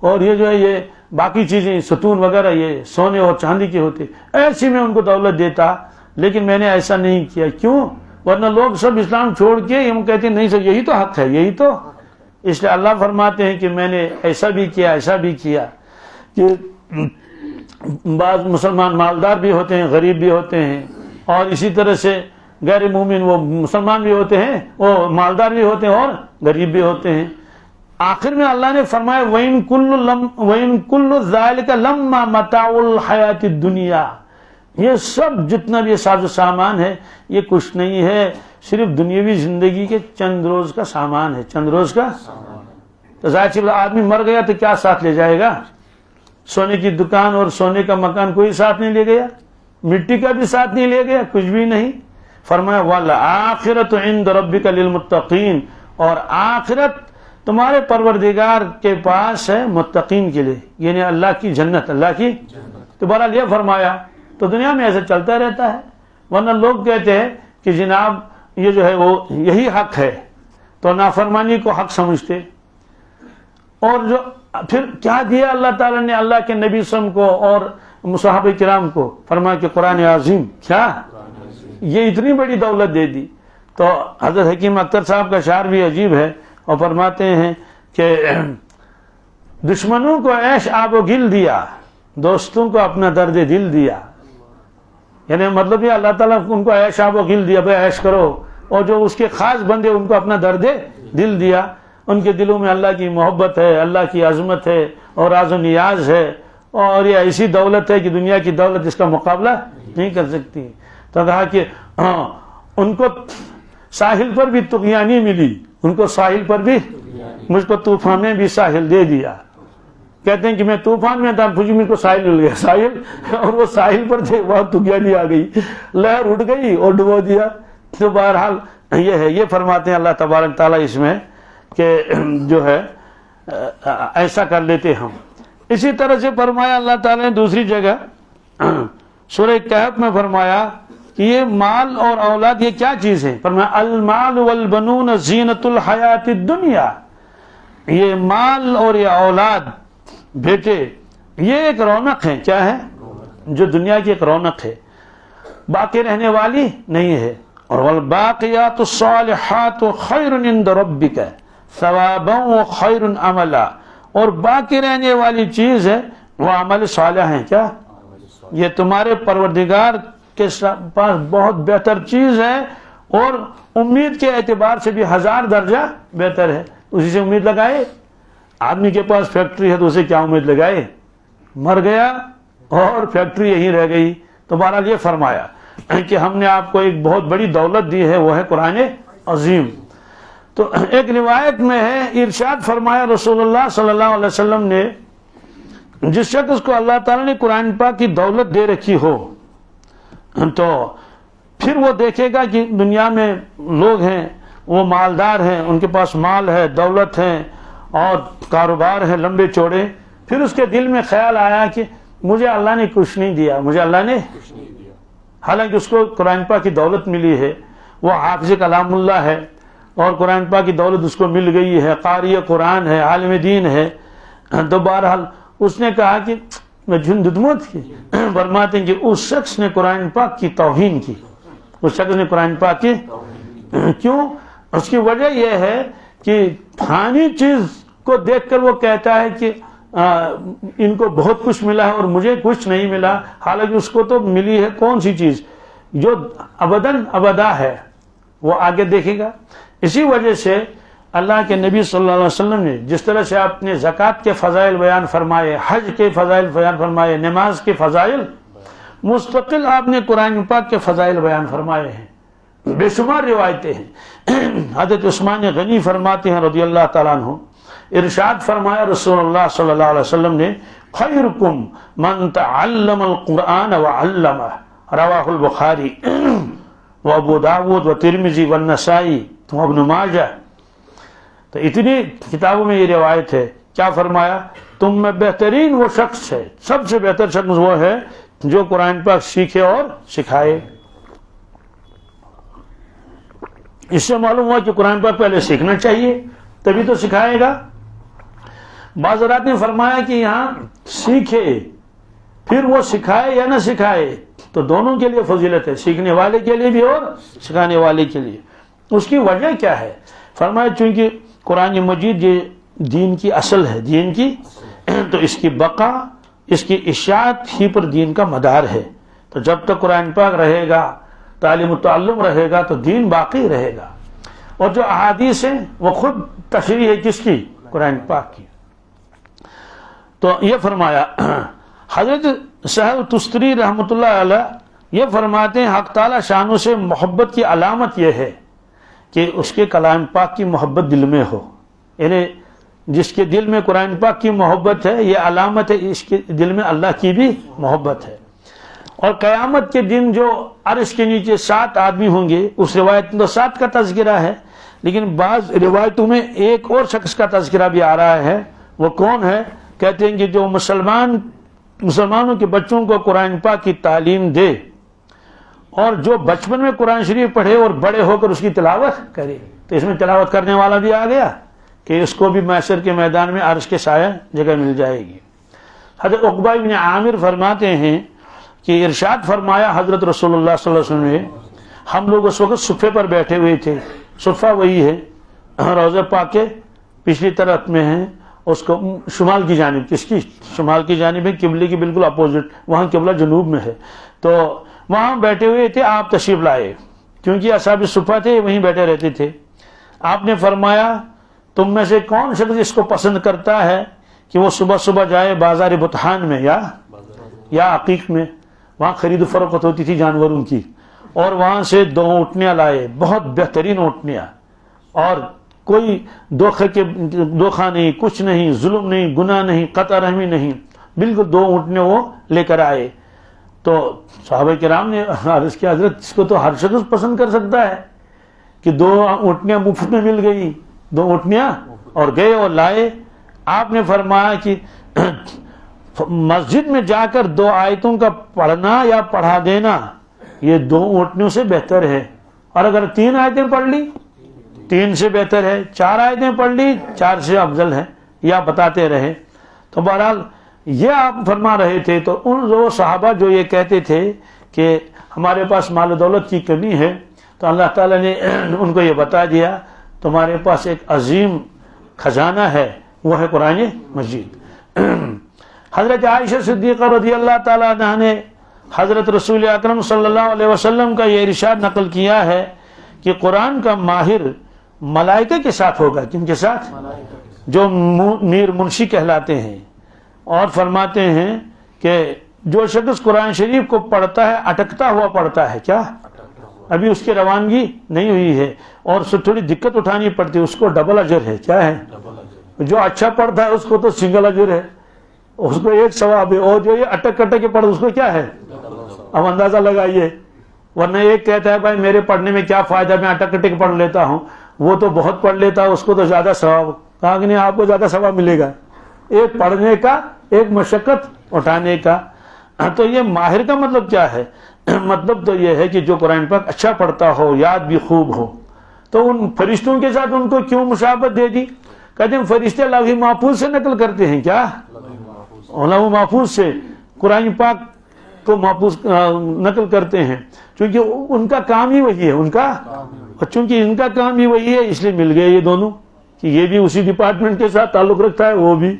اور یہ جو ہے یہ باقی چیزیں ستون وغیرہ یہ سونے اور چاندی کی ہوتی، ایسی میں ان کو دولت دیتا، لیکن میں نے ایسا نہیں کیا۔ کیوں؟ ورنہ لوگ سب اسلام چھوڑ کے ہم کہتے ہیں نہیں سر یہی تو حق ہے، یہی تو، اس لیے اللہ فرماتے ہیں کہ میں نے ایسا بھی کیا، ایسا بھی کیا کہ بعض مسلمان مالدار بھی ہوتے ہیں، غریب بھی ہوتے ہیں، اور اسی طرح سے غیر مومن وہ مسلمان بھی ہوتے ہیں، وہ مالدار بھی ہوتے ہیں اور غریب بھی ہوتے ہیں۔ آخر میں اللہ نے فرمایا وَإِن كُلُّ ذَلِكَ لَمَّا مَتَاعُ الْحَيَاةِ الدُّنْيَا، یہ سب جتنا بھی ساز و سامان ہے یہ کچھ نہیں ہے، صرف دنیاوی زندگی کے چند روز کا سامان ہے، چند روز کا۔ تو ظاہر سی بات آدمی مر گیا تو کیا ساتھ لے جائے گا؟ سونے کی دکان اور سونے کا مکان کوئی ساتھ نہیں لے گیا، مٹی کا بھی ساتھ نہیں لے گیا، کچھ بھی نہیں۔ فرمایا وَالْآخِرَةُ عِندَ رَبِّكَ لِلْمُتَّقِينَ، اور آخرت تمہارے پروردگار کے پاس ہے متقین کے لیے، یعنی اللہ کی جنت، اللہ کی۔ تو بہرحال یہ فرمایا، تو دنیا میں ایسا چلتا رہتا ہے، ورنہ لوگ کہتے ہیں کہ جناب یہ جو ہے وہ یہی حق ہے، تو نافرمانی کو حق سمجھتے۔ اور جو پھر کیا دیا اللہ تعالیٰ نے اللہ کے نبی صلی اللہ علیہ وسلم کو اور صحابہ کرام کو؟ فرمایا کہ قرآن عظیم، کیا یہ اتنی بڑی دولت دے دی۔ تو حضرت حکیم اختر صاحب کا شعر بھی عجیب ہے، اور فرماتے ہیں کہ دشمنوں کو عیش آب و گل دیا، دوستوں کو اپنا درد دل دیا۔ یعنی مطلب یہ اللہ تعالیٰ ان کو عیش آب و گل دیا، بھائی عیش کرو، اور جو اس کے خاص بندے ان کو اپنا درد دل دیا، ان کے دلوں میں اللہ کی محبت ہے، اللہ کی عظمت ہے اور راز و نیاز ہے، اور یہ ایسی دولت ہے کہ دنیا کی دولت اس کا مقابلہ نہیں کر سکتی۔ تو کہا کہ ان کو ساحل پر بھی طغیانی ملی، ان کو ساحل پر بھی، مجھ کو طوفان میں بھی ساحل دے دیا۔ کہتے ہیں کہ میں طوفان میں تھا، مجھ کو ساحل مل گیا، ساحل، اور وہ ساحل پر تھے، وہاں طغیانی آ گئی، لہر اٹھ گئی اور ڈبو دیا۔ تو بہرحال یہ ہے، یہ فرماتے ہیں اللہ تبارک تعالیٰ اس میں کہ جو ہے ایسا کر لیتے ہم۔ اسی طرح سے فرمایا اللہ تعالیٰ نے دوسری جگہ سورہ کہف میں فرمایا کہ یہ مال اور اولاد یہ کیا چیز ہے؟ فرمایا المال والبنون زینت الحیات الدنیا، یہ مال اور یہ اولاد، بیٹے، یہ ایک رونق ہے۔ کیا ہے؟ جو دنیا کی ایک رونق ہے، باقی رہنے والی نہیں ہے۔ اور والباقیات الصالحات خیر عند ربک ثوابا وخیر عملا، اور باقی رہنے والی چیز ہے وہ عمل صالح ہے۔ کیا؟ یہ تمہارے پروردگار کے پاس بہت بہتر چیز ہے، اور امید کے اعتبار سے بھی 1000 درجہ بہتر ہے۔ اسی سے امید لگائے۔ آدمی کے پاس فیکٹری ہے تو اسے کیا امید لگائے؟ مر گیا اور فیکٹری یہیں رہ گئی۔ تو بہرحال یہ فرمایا کہ ہم نے آپ کو ایک بہت بڑی دولت دی ہے، وہ ہے قرآن عظیم۔ تو ایک روایت میں ہے، ارشاد فرمایا رسول اللہ صلی اللہ علیہ وسلم نے، جس شخص کو اللہ تعالیٰ نے قرآن پاک کی دولت دے رکھی ہو، تو پھر وہ دیکھے گا کہ دنیا میں لوگ ہیں، وہ مالدار ہیں، ان کے پاس مال ہے، دولت ہے اور کاروبار ہے لمبے چوڑے، پھر اس کے دل میں خیال آیا کہ مجھے اللہ نے کچھ نہیں دیا، مجھے اللہ نے کچھ نہیں دیا، حالانکہ اس کو قرآن پاک کی دولت ملی ہے، وہ حافظ کلام اللہ ہے، اور قرآن پاک کی دولت اس کو مل گئی ہے، قاری قرآن ہے، عالم دین ہے۔ تو بہرحال اس نے کہا کہ میں جھندمت کی، فرماتے ہیں کہ اس شخص نے قرآن پاک کی توہین کی، اس شخص نے قرآن پاک کی، کیوں؟ اس کی وجہ یہ ہے کہ فانی چیز کو دیکھ کر وہ کہتا ہے کہ ان کو بہت کچھ ملا ہے اور مجھے کچھ نہیں ملا، حالانکہ اس کو تو ملی ہے کون سی چیز جو ابداً ابدا ہے، وہ آگے دیکھے گا۔ اسی وجہ سے اللہ کے نبی صلی اللہ علیہ وسلم نے جس طرح سے آپ نے زکوٰۃ کے فضائل بیان فرمائے، حج کے فضائل بیان فرمائے، نماز کے فضائل، مستقل آپ نے قرآن پاک کے فضائل بیان فرمائے ہیں، بے شمار روایتیں ہیں۔ حضرت عثمان غنی فرماتے ہیں رضی اللہ تعالیٰ عنہ، ارشاد فرمایا رسول اللہ صلی اللہ علیہ وسلم نے، خیرکم من تعلم القرآن وعلمہ، رواہ البخاری وابو داود وترمذی والنسائی وابن ماجہ۔ تو اتنی کتابوں میں یہ روایت ہے۔ کیا فرمایا؟ تم میں بہترین وہ شخص ہے، سب سے بہتر شخص وہ ہے جو قرآن پاک سیکھے اور سکھائے۔ اس سے معلوم ہوا کہ قرآن پاک پہلے سیکھنا چاہیے، تبھی تو سکھائے گا۔ بعض حضرات نے فرمایا کہ یہاں سیکھے پھر وہ سکھائے یا نہ سکھائے تو دونوں کے لیے فضیلت ہے، سیکھنے والے کے لیے بھی اور سکھانے والے کے لیے۔ اس کی وجہ کیا ہے؟ فرمایا چونکہ قرآن مجید یہ دین کی اصل ہے، دین کی، تو اس کی بقا، اس کی اشاعت ہی پر دین کا مدار ہے۔ تو جب تک قرآن پاک رہے گا، تعلیم و تعلم رہے گا، تو دین باقی رہے گا۔ اور جو احادیث ہیں وہ خود تشریح ہے کس کی؟ قرآن پاک کی۔ تو یہ فرمایا حضرت سہل تستری رحمۃ اللہ علیہ یہ فرماتے ہیں حق تعالی شانوں سے محبت کی علامت یہ ہے کہ اس کے کلام پاک کی محبت دل میں ہو، یعنی جس کے دل میں قرآن پاک کی محبت ہے یہ علامت ہے اس کے دل میں اللہ کی بھی محبت ہے۔ اور قیامت کے دن جو عرش کے نیچے 7 آدمی ہوں گے، اس روایت میں تو 7 کا تذکرہ ہے، لیکن بعض روایتوں میں ایک اور شخص کا تذکرہ بھی آ رہا ہے۔ وہ کون ہے؟ کہتے ہیں کہ جو مسلمانوں کے بچوں کو قرآن پاک کی تعلیم دے اور جو بچپن میں قرآن شریف پڑھے اور بڑے ہو کر اس کی تلاوت کرے۔ تو اس میں تلاوت کرنے والا بھی آ گیا کہ اس کو بھی محشر کے میدان میں عرش کے سایہ جگہ مل جائے گی۔ حضرت عقبہ بن عامر فرماتے ہیں کہ ارشاد فرمایا حضرت رسول اللہ صلی اللہ علیہ وسلم نے، ہم لوگ اس وقت صفے پر بیٹھے ہوئے تھے، صفہ وہی ہے روضہ پاک کے پچھلی طرف میں ہے، اس کو شمال کی جانب، کس کی؟ شمال کی جانب ہے، قبلے کی بالکل اپوزٹ، وہاں قبلہ جنوب میں ہے۔ تو وہاں بیٹھے ہوئے تھے، آپ تشریف لائے، کیونکہ اصحاب صفہ تھے وہیں بیٹھے رہتے تھے۔ آپ نے فرمایا تم میں سے کون شخص اس کو پسند کرتا ہے کہ وہ صبح صبح جائے بازار بطحان میں یا عقیق میں، وہاں خرید و فروخت ہوتی تھی جانوروں کی، اور وہاں سے 2 اونٹنیاں لائے، بہت بہترین اونٹنیاں، اور کوئی دھوکہ نہیں، کچھ نہیں، ظلم نہیں، گناہ نہیں، قطع رحمی نہیں، بالکل 2 اونٹنے وہ لے کر آئے۔ تو صحابہ کرام نے عرض کیا حضرت اس کو تو ہر شخص پسند کر سکتا ہے کہ 2 اونٹنیاں مفت میں مل گئی، 2 اونٹنیاں، اور گئے اور لائے۔ آپ نے فرمایا کہ مسجد میں جا کر 2 آیتوں کا پڑھنا یا پڑھا دینا یہ 2 اونٹنیوں سے بہتر ہے، اور اگر 3 آیتیں پڑھ لی 3 سے بہتر ہے، 4 آیتیں پڑھ لی 4 سے افضل ہے، یا بتاتے رہے۔ تو بہرحال یہ آپ فرما رہے تھے۔ تو ان وہ صحابہ جو یہ کہتے تھے کہ ہمارے پاس مال و دولت کی کمی ہے، تو اللہ تعالیٰ نے ان کو یہ بتا دیا تمہارے پاس ایک عظیم خزانہ ہے، وہ ہے قرآن مجید۔ حضرت عائشہ صدیقہ رضی اللہ تعالیٰ عنہ نے حضرت رسول اکرم صلی اللہ علیہ وسلم کا یہ ارشاد نقل کیا ہے کہ قرآن کا ماہر ملائکہ کے ساتھ ہوگا۔ کن کے ساتھ؟ جو میر منشی کہلاتے ہیں، اور فرماتے ہیں کہ جو شخص قرآن شریف کو پڑھتا ہے اٹکتا ہوا پڑھتا ہے، کیا ابھی اس کی روانگی نہیں ہوئی ہے اور اس سے تھوڑی دقت اٹھانی پڑتی ہے، اس کو ڈبل اجر ہے۔ کیا ہے؟ جو اچھا پڑھتا ہے اس کو تو سنگل اجر ہے، اس کو 1 ثواب ہے، اور جو یہ اٹک اٹک کے پڑھتا ہے اس کو کیا ہے؟ اب اندازہ لگائیے، ورنہ ایک کہتا ہے بھائی میرے پڑھنے میں کیا فائدہ، میں اٹک اٹک پڑھ لیتا ہوں، وہ تو بہت پڑھ لیتا ہے، اس کو تو زیادہ ثواب۔ کہا کہ نہیں، آپ کو زیادہ ثواب ملے گا، ایک پڑھنے کا، ایک مشقت اٹھانے کا۔ تو یہ ماہر کا مطلب کیا ہے؟ مطلب تو یہ ہے کہ جو قرآن پاک اچھا پڑھتا ہو، یاد بھی خوب ہو۔ تو ان فرشتوں کے ساتھ ان کو کیوں مشابہت دے دی؟ کہتے ہیں فرشتے لوح محفوظ سے نقل کرتے ہیں، کیا لوح محفوظ سے قرآن پاک کو محفوظ نقل کرتے ہیں، چونکہ ان کا کام ہی وہی ہے، چونکہ ان کا کام ہی وہی ہے، اس لیے مل گئے یہ دونوں، کہ یہ بھی اسی ڈپارٹمنٹ کے ساتھ تعلق رکھتا ہے، وہ بھی۔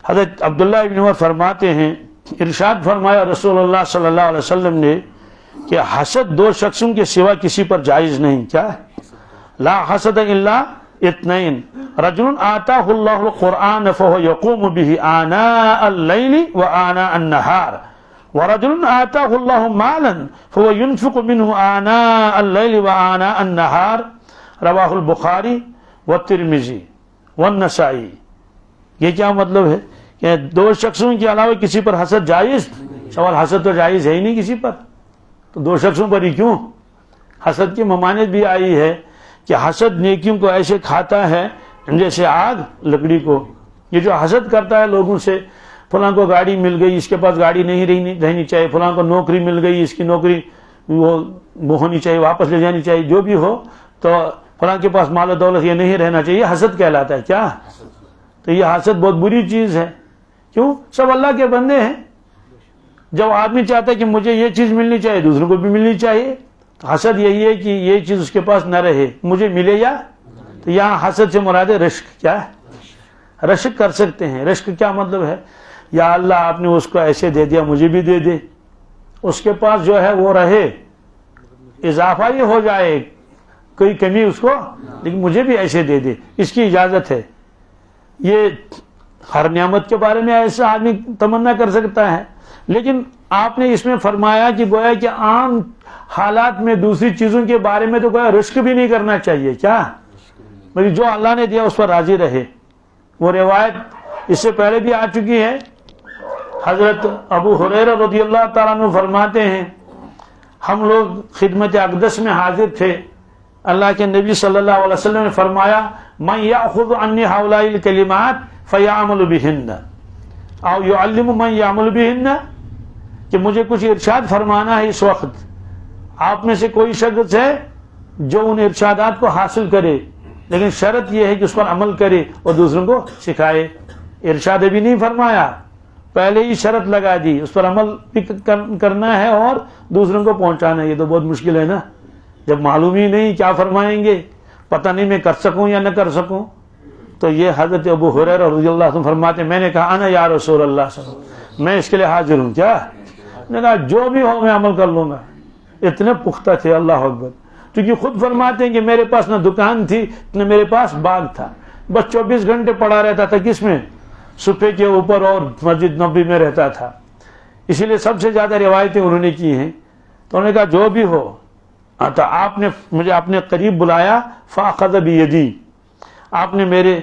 حضرت عبداللہ ابن عمر فرماتے ہیں، ارشاد فرمایا رسول اللہ صلی اللہ علیہ وسلم نے کہ حسد 2 شخصوں کے سوا کسی پر جائز نہیں۔ کیا؟ لا حسد الا 2، رجل آتاہ اللہ القرآن فهو یقوم به آناء اللیل وآناء النہار، ورجل آتاہ اللہ مالا فهو ينفق منه آناء اللیل وآناء النہار، رواہ البخاری والترمذی والنسائی۔ یہ کیا مطلب ہے کہ 2 شخصوں کے علاوہ کسی پر حسد جائز؟ سوال، حسد تو جائز ہے ہی نہیں کسی پر، تو 2 شخصوں پر ہی کیوں؟ حسد کی ممانعت بھی آئی ہے کہ حسد نیکیوں کو ایسے کھاتا ہے جیسے آگ لکڑی کو۔ یہ جو حسد کرتا ہے لوگوں سے، فلاں کو گاڑی مل گئی، اس کے پاس گاڑی نہیں رہنی چاہیے، فلاں کو نوکری مل گئی، اس کی نوکری وہ ہونی چاہیے، واپس لے جانی چاہیے، جو بھی ہو، تو فلاں کے پاس مال و دولت یہ نہیں رہنا چاہیے، حسد کہلاتا ہے۔ کیا؟ تو یہ حسد بہت بری چیز ہے. کیوں؟ سب اللہ کے بندے ہیں. جب آدمی چاہتا ہے کہ مجھے یہ چیز ملنی چاہیے دوسروں کو بھی ملنی چاہیے. حسد یہی ہے کہ یہ چیز اس کے پاس نہ رہے, مجھے ملے یا. تو یہاں حسد سے مراد ہے رشک. کیا ہے؟ رشک کر سکتے ہیں. رشک کیا مطلب ہے؟ یا اللہ آپ نے اس کو ایسے دے دیا مجھے بھی دے دے, اس کے پاس جو ہے وہ رہے, اضافہ یہ ہو جائے کوئی کمی اس کو, لیکن مجھے بھی ایسے دے دے. اس کی اجازت ہے. یہ ہر نعمت کے بارے میں ایسا آدمی تمنا کر سکتا ہے, لیکن آپ نے اس میں فرمایا کہ گویا کہ عام حالات میں دوسری چیزوں کے بارے میں تو گویا رشک بھی نہیں کرنا چاہیے. کیا؟ بھائی جو اللہ نے دیا اس پر راضی رہے. وہ روایت اس سے پہلے بھی آ چکی ہے. حضرت ابو ہریرہ رضی اللہ تعالیٰ عنہ فرماتے ہیں ہم لوگ خدمت اقدس میں حاضر تھے. اللہ کے نبی صلی اللہ علیہ وسلم نے فرمایا من یأخذ عنی ہؤلاء الکلمات فیعمل بہن او یعلم من یعمل بہن, کہ مجھے کچھ ارشاد فرمانا ہے اس وقت. آپ میں سے کوئی شخص ہے جو ان ارشادات کو حاصل کرے, لیکن شرط یہ ہے کہ اس پر عمل کرے اور دوسروں کو سکھائے. ارشاد بھی نہیں فرمایا, پہلے ہی شرط لگا دی, اس پر عمل بھی کرنا ہے اور دوسروں کو پہنچانا ہے. یہ تو بہت مشکل ہے نا, جب معلوم ہی نہیں کیا فرمائیں گے, پتہ نہیں میں کر سکوں یا نہ کر سکوں. تو یہ حضرت ابو ہریرہ رضی اللہ عنہ فرماتے میں نے کہا انا یا رسول اللہ صلی اللہ علیہ وسلم, میں اس کے لیے حاضر ہوں. کیا؟ نے کہا جو بھی ہو میں عمل کر لوں گا. اتنے پختہ تھے. اللہ اکبر. کیونکہ خود فرماتے ہیں کہ میرے پاس نہ دکان تھی نہ میرے پاس باغ تھا, بس 24 گھنٹے پڑا رہتا تھا. کس میں؟ صفحے کے اوپر اور مسجد نبوی میں رہتا تھا. اسی لیے سب سے زیادہ روایتیں انہوں نے کی ہیں. تو انہوں نے کہا جو بھی ہو, تو آپ نے مجھے اپنے قریب بلایا, فاخذ بیدی, آپ نے میرے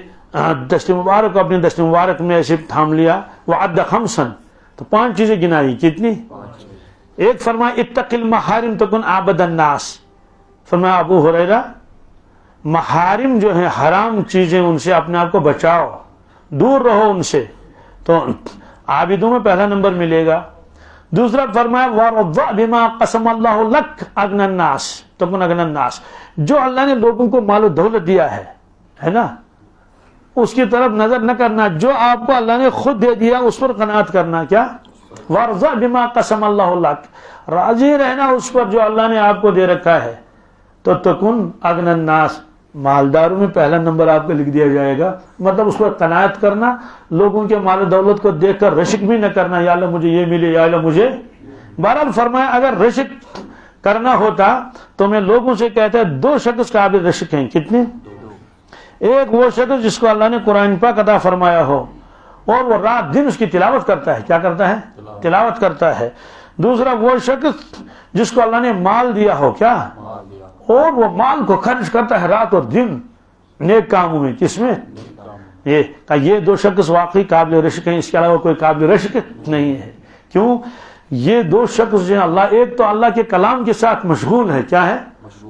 دست مبارک کو اپنے دست مبارک میں ایسے تھام لیا. وعد خمسا, تو 5 چیزیں گنائی. کتنی؟ ایک فرمایا اتق المحارم تکن عابد الناس. فرمایا ابو ہریرہ محارم جو ہیں حرام چیزیں ان سے اپنے آپ کو بچاؤ, دور رہو ان سے, تو عابدوں میں پہلا نمبر ملے گا. دوسرا فرمایا وَرَضَّ بِمَا قَسَمَ اللَّهُ لَكَ أَغْنَى النَّاسِ تَكُنْ أَغْنَى النَّاسِ, جو اللہ نے لوگوں کو مال و دولت دیا ہے نا, اس کی طرف نظر نہ کرنا. جو آپ کو اللہ نے خود دے دیا اس پر قناعت کرنا. کیا؟ وَرَضَّ بِمَا قَسَمَ اللَّهُ لَكَ, راضی رہنا اس پر جو اللہ نے آپ کو دے رکھا ہے. تو تکن اغنى الناس, مالداروں میں پہلا نمبر آپ کو لکھ دیا جائے گا. مطلب اس پر قناعت کرنا, لوگوں کے مال و دولت کو دیکھ کر رشک بھی نہ کرنا, یا اللہ مجھے یہ ملے, یا اللہ مجھے. بہرحال فرمایا اگر رشک کرنا ہوتا تو میں لوگوں سے کہتا ہے 2 شخص قابل رشک ہیں. کتنے؟ ایک وہ شخص جس کو اللہ نے قرآن پاک عطا فرمایا ہو اور وہ رات دن اس کی تلاوت کرتا ہے. کیا کرتا ہے؟ تلاوت کرتا ہے. دوسرا وہ شخص جس کو اللہ نے مال دیا ہو. کیا؟ اور وہ مال کو خرچ کرتا ہے رات اور دن نیک کاموں میں. کس میں؟ یہ 2 شخص واقعی قابل رشک ہیں. اس کے علاوہ کوئی قابل رشک نہیں ہے. کیوں؟ یہ 2 شخص جو ہیں اللہ, ایک تو اللہ کے کلام کے ساتھ مشغول ہے. کیا ہے؟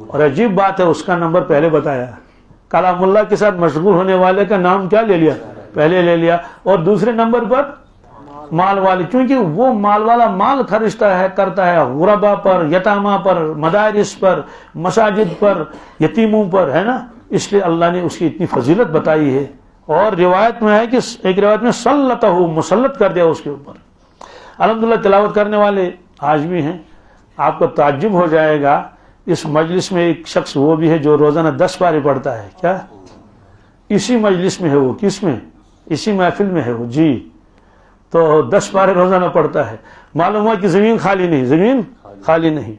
اور عجیب بات ہے اس کا نمبر پہلے بتایا. کلام اللہ کے ساتھ مشغول ہونے والے کا نام کیا لے لیا؟ پہلے لے لیا. اور دوسرے نمبر پر مال والے, کیونکہ وہ مال والا مال خرچتا ہے, کرتا ہے غربا پر, یتامہ پر, مدارس پر, مساجد پر, یتیموں پر, ہے نا. اس لیے اللہ نے اس کی اتنی فضیلت بتائی ہے. اور روایت میں ہے کہ ایک روایت میں سلطہ, مسلط کر دیا اس کے اوپر. الحمدللہ تلاوت کرنے والے آج بھی ہیں. آپ کو تعجب ہو جائے گا, اس مجلس میں ایک شخص وہ بھی ہے جو روزانہ 10 پارے پڑھتا ہے. کیا؟ اسی مجلس میں ہے وہ. کس میں؟ اسی محفل میں ہے وہ. جی, تو 10 پارے روزانہ پڑھتا ہے. معلوم ہوا کہ زمین خالی نہیں, زمین خالی نہیں.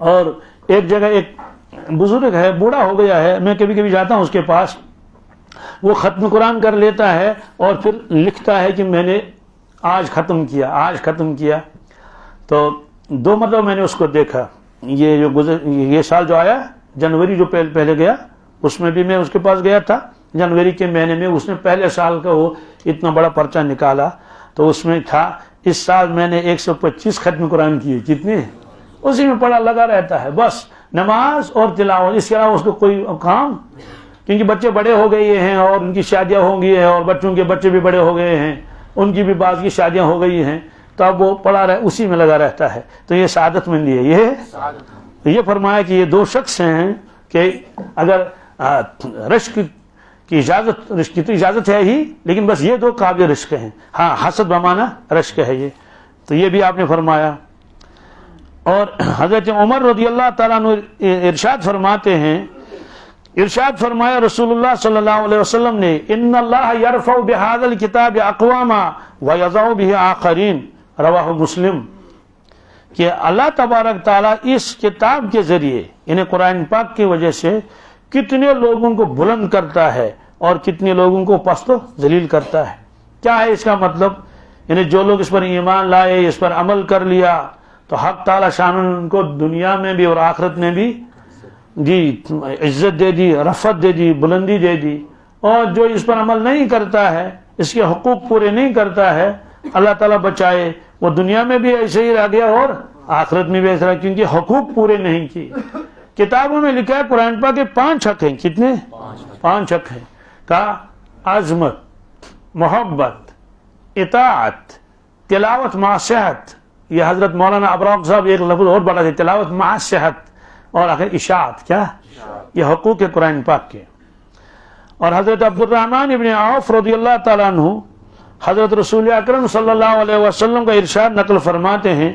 اور ایک جگہ ایک بزرگ ہے, بوڑھا ہو گیا ہے, میں کبھی کبھی جاتا ہوں اس کے پاس. وہ ختم قرآن کر لیتا ہے اور پھر لکھتا ہے کہ میں نے آج ختم کیا, آج ختم کیا. تو 2 مرتبہ میں نے اس کو دیکھا. یہ سال جو آیا, جنوری جو پہلے گیا, اس میں بھی میں اس کے پاس گیا تھا. جنوری کے مہینے میں اس نے پہلے سال کا وہ اتنا بڑا پرچہ نکالا, تو اس میں تھا اس سال میں نے 125 ختم قرآن کیے. کتنے؟ اسی میں پڑھا لگا رہتا ہے, بس نماز اور تلاوت. اس کے علاوہ اس کو کوئی کام, کیونکہ بچے بڑے ہو گئے ہیں اور ان کی شادیاں ہو گئی ہیں, اور بچوں کے بچے بھی بڑے ہو گئے ہیں, ان کی بھی بعض کی شادیاں ہو گئی ہیں, تو اب وہ پڑھا رہا ہے, اسی میں لگا رہتا ہے. تو یہ سعادت مندی ہے. یہ فرمایا کہ یہ 2 شخص ہیں کہ اگر رشک کی اجازت، رشک کی تو اجازت ہے ہی، لیکن بس یہ دو قابل رشک ہیں. ہاں حسد بمانا رشک ہے یہ، تو یہ بھی آپ نے فرمایا. اور حضرت عمر رضی اللہ تعالیٰ عنہ ارشاد فرماتے ہیں، ارشاد فرمایا رسول اللہ صلی اللہ علیہ وسلم نے، ان اللہ یرفع بہذا الکتاب اقواما ویضع بہ آخرین، رواہ مسلم، کہ اللہ تبارک تعالیٰ اس کتاب کے ذریعے یعنی قرآن پاک کی وجہ سے کتنے لوگوں کو بلند کرتا ہے اور کتنے لوگوں کو پست و ذلیل کرتا ہے. کیا ہے اس کا مطلب؟ یعنی جو لوگ اس پر ایمان لائے، اس پر عمل کر لیا، تو حق تعالیٰ شان ان کو دنیا میں بھی اور آخرت میں بھی جی عزت دے دی، رفعت دے دی، بلندی دے دی. اور جو اس پر عمل نہیں کرتا ہے، اس کے حقوق پورے نہیں کرتا ہے، اللہ تعالیٰ بچائے، وہ دنیا میں بھی ایسے ہی رہ گیا اور آخرت میں بھی ایسا رہا، کیونکہ حقوق پورے نہیں کیے. کتابوں میں لکھا ہے قرآن پاک کے 5 حق ہیں. کتنے؟ 5 حق ہیں. کا عظمت، محبت، اطاعت، تلاوت مع صحت. یہ حضرت مولانا ابراق صاحب ایک لفظ اور بڑھا دے، تلاوت مع صحت، اور آخر اشاعت. کیا یہ حقوق ہے قرآن پاک کے. اور حضرت عبد الرحمن ابن عوف رضی اللہ تعالیٰ عنہ حضرت رسول اکرم صلی اللہ علیہ وسلم کا ارشاد نقل فرماتے ہیں،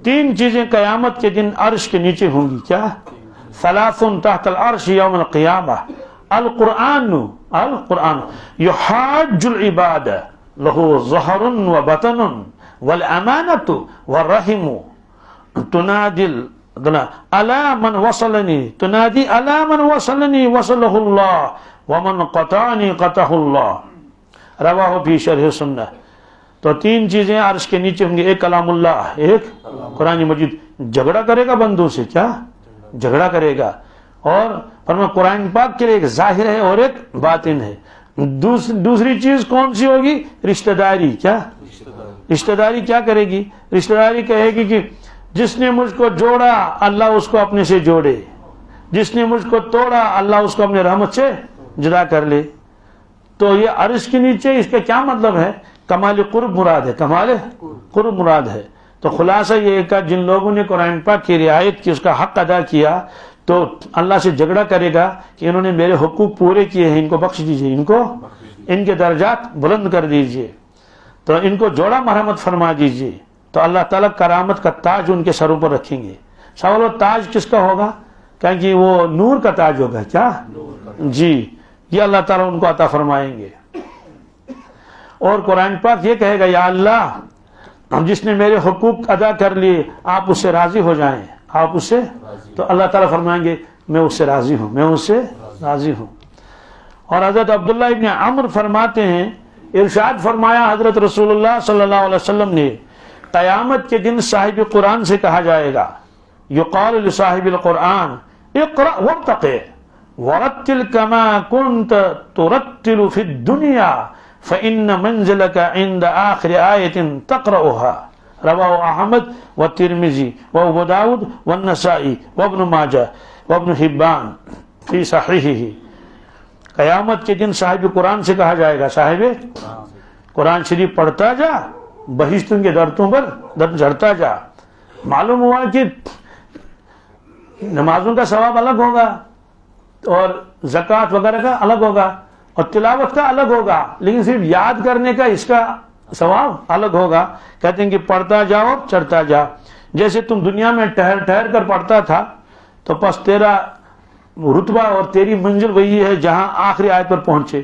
3 چیزیں قیامت کے دن عرش کے نیچے ہوں گی. کیا؟ ثلاث تحت العرش یوم القیامہ، القرآن یحاج العباد لہ ظہر و بطن والامانۃ والرحم تنادی الا من وصلنی، تنادی الا من وصلنی وصلہ اللہ ومن قطعنی قطعہ اللہ، رواہ فی شرح سنہ. تو 3 چیزیں عرش کے نیچے ہوں گی، ایک کلام اللہ، ایک قرآن مجید. جھگڑا کرے گا بندوں سے، کیا جھگڑا کرے گا. اور فرمایا قرآن پاک کے لیے ایک ظاہر ہے اور ایک باطن ہے. دوسری چیز کون سی ہوگی؟ رشتہ داری. کیا رشتہ داری کیا کرے گی؟ رشتہ داری کہے گی کہ جس نے مجھ کو جوڑا اللہ اس کو اپنے سے جوڑے، جس نے مجھ کو توڑا اللہ اس کو اپنے رحمت سے جدا کر لے. تو یہ عرش کے نیچے، اس کا کیا مطلب ہے؟ کمال قرب مراد ہے، کمال قرب مراد ہے. تو خلاصہ یہ کہ جن لوگوں نے قرآن پاک کی رعایت کی، اس کا حق ادا کیا، تو اللہ سے جھگڑا کرے گا کہ انہوں نے میرے حقوق پورے کیے ہیں، ان کو بخش دیجئے، ان کے درجات بلند کر دیجئے، تو ان کو جوڑا مرحمت فرما دیجئے. تو اللہ تعالیٰ کرامت کا تاج ان کے سروں پر رکھیں گے. سوال و تاج کس کا ہوگا؟ کہ وہ نور کا تاج ہوگا. کیا؟ جی، یہ اللہ تعالیٰ ان کو عطا فرمائیں گے. اور قرآن پاک یہ کہے گا، یا اللہ، ہم جس نے میرے حقوق ادا کر لیے آپ اس سے راضی ہو جائیں، آپ اس سے. تو اللہ تعالیٰ فرمائیں گے میں اس سے راضی ہوں، میں اس سے راضی ہوں. اور حضرت عبداللہ ابن عمر فرماتے ہیں، ارشاد فرمایا حضرت رسول اللہ صلی اللہ علیہ وسلم نے، قیامت کے دن صاحب قرآن سے کہا جائے گا، یقال لصاحب القرآن اقرأ وارتقِ ورتل کما کنت ترتل فی الدنیا فإن منزلك عند آخر آیة تقرأها، رواہ احمد والترمذی وابو داود والنسائی وابن ماجہ وابن حبان فی صحیحہ. قیامت کے دن صاحب قرآن سے کہا جائے گا، صاحب قرآن شریف پڑھتا جا، بہشتوں کے درتوں پر در چڑھتا جا. معلوم ہوا کہ نمازوں کا ثواب الگ ہوگا، اور زکوٰۃ وغیرہ کا الگ ہوگا، اور تلاوت کا الگ ہوگا، لیکن صرف یاد کرنے کا اس کا ثواب الگ ہوگا. کہتے ہیں کہ پڑھتا جاؤ چڑھتا جا. جیسے تم دنیا میں ٹھہر ٹھہر کر پڑھتا تھا، تو پس تیرا رتبہ اور تیری منزل وہی ہے جہاں آخری آیت پر پہنچے.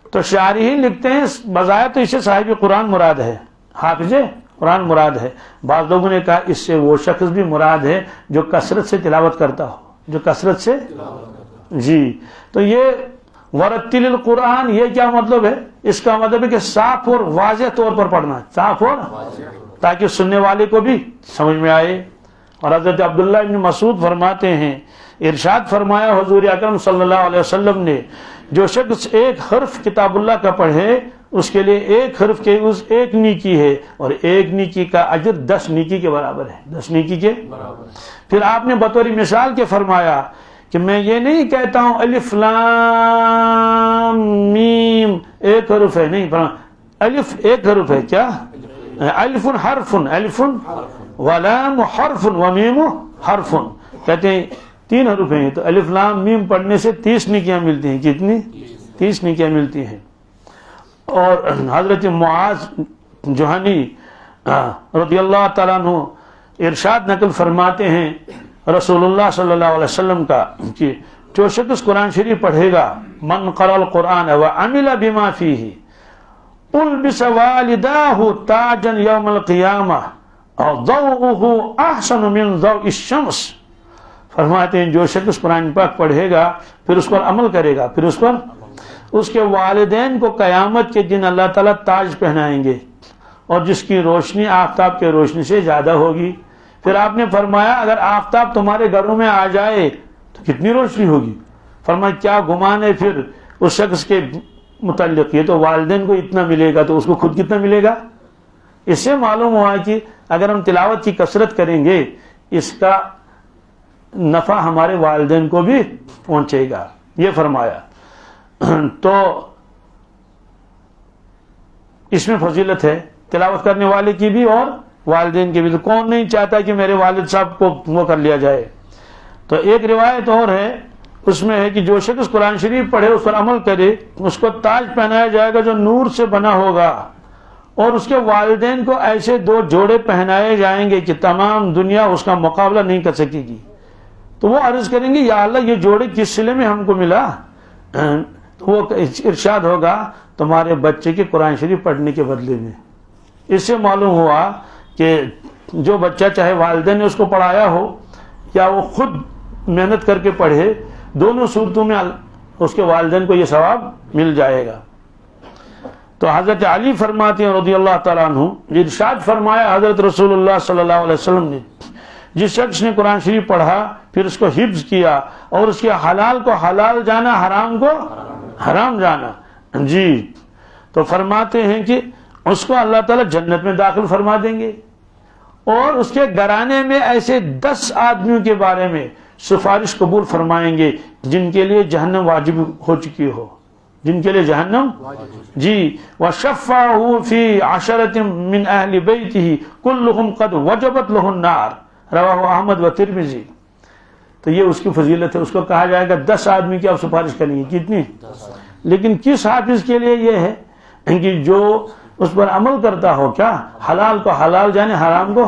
تو شارحین لکھتے ہیں بظاہر تو اس سے صاحب قرآن مراد ہے، حافظ قرآن مراد ہے. بعض لوگوں نے کہا اس سے وہ شخص بھی مراد ہے جو کثرت سے تلاوت کرتا ہو، جو کثرت سے. جی، تو یہ ورتل القرآن، یہ کیا مطلب ہے؟ اس کا مطلب ہے کہ صاف اور واضح طور پر پڑھنا، صاف اور تاکہ سننے والے کو بھی سمجھ میں آئے. اور حضرت عبداللہ ابن مسعود فرماتے ہیں، ارشاد فرمایا حضور اکرم صلی اللہ علیہ وسلم نے، جو شخص ایک حرف کتاب اللہ کا پڑھے اس کے لیے ایک حرف کے اس ایک نیکی ہے، اور ایک نیکی کا اجر 10 نیکی کے برابر ہے، 10 نیکی کے برابر. پھر آپ نے بطور مثال کے فرمایا کہ میں یہ نہیں کہتا ہوں الف لام میم ایک حرف ہے، نہیں، الف ایک حرف ہے. کیا؟ الف حرف، الف ولام حرف ومیم حرف. کہتے ہیں 3 حروف ہیں. تو الف لام میم پڑھنے سے 30 نیکیاں ملتی ہیں. کتنی؟ 30 نیکیاں ملتی ہیں. اور حضرت معاذ جوہنی رضی اللہ تعالیٰ عنہ ارشاد نقل فرماتے ہیں رسول اللہ صلی اللہ علیہ وسلم کا کہ جو شخص قرآن شریف پڑھے گا من قرأ القرآن وعمل بما فیہ البس والداہ تاجا یوم القیامہ اور ضوءہ احسن من ضوء الشمس. فرماتے ہیں جو شخص قرآن پاک پڑھے گا پھر اس پر عمل کرے گا پھر اس کے والدین کو قیامت کے دن اللہ تعالیٰ تاج پہنائیں گے اور جس کی روشنی آفتاب کے روشنی سے زیادہ ہوگی. پھر آپ نے فرمایا اگر آفتاب تمہارے گھروں میں آ جائے تو کتنی روشنی ہوگی. فرمایا کیا گمان ہے پھر اس شخص کے متعلق, یہ تو والدین کو اتنا ملے گا تو اس کو خود کتنا ملے گا. اس سے معلوم ہوا کہ اگر ہم تلاوت کی کثرت کریں گے اس کا نفع ہمارے والدین کو بھی پہنچے گا, یہ فرمایا. تو اس میں فضیلت ہے تلاوت کرنے والے کی بھی اور والدین کی بھی. تو کون نہیں چاہتا کہ میرے والد صاحب کو وہ کر لیا جائے. تو ایک روایت اور ہے, اس میں ہے کہ جو شخص قرآن شریف پڑھے اس پر عمل کرے اس کو تاج پہنایا جائے گا جو نور سے بنا ہوگا, اور اس کے والدین کو ایسے 2 جوڑے پہنائے جائیں گے کہ تمام دنیا اس کا مقابلہ نہیں کر سکے گی. تو وہ عرض کریں گے یا اللہ یہ جوڑے کس صلے میں ہم کو ملا. تو وہ ارشاد ہوگا تمہارے بچے کے قرآن شریف پڑھنے کے بدلے میں. اس سے معلوم ہوا کہ جو بچہ چاہے والدین نے اس کو پڑھایا ہو یا وہ خود محنت کر کے پڑھے, دونوں صورتوں میں اس کے والدین کو یہ ثواب مل جائے گا. تو حضرت علی فرماتے ہیں رضی اللہ تعالیٰ عنہ, ارشاد فرمایا حضرت رسول اللہ صلی اللہ علیہ وسلم نے جس شخص نے قرآن شریف پڑھا پھر اس کو حفظ کیا اور اس کے حلال کو حلال جانا حرام کو حرام جانا جی, تو فرماتے ہیں کہ اس کو اللہ تعالیٰ جنت میں داخل فرما دیں گے اور اس کے گھرانے میں ایسے 10 آدمیوں کے بارے میں سفارش قبول فرمائیں گے جن کے لیے جہنم واجب ہو چکی ہو, جن کے لیے جہنم جی. وَشَفَّعَهُ فِي عَشَرَةٍ مِّنْ أَهْلِ بَيْتِهِ كُلُّهُمْ قَدْ وَجَبَتْ لَهُ النَّارُ رواہ احمد و ترمذی. تو یہ اس کی فضیلت ہے. اس کو کہا جائے گا 10 آدمی کی آپ سفارش کریں گے. کتنی؟ لیکن کس حافظ کے لیے یہ ہے کہ جو اس پر عمل کرتا ہو, کیا حلال کو حلال جانے حرام کو.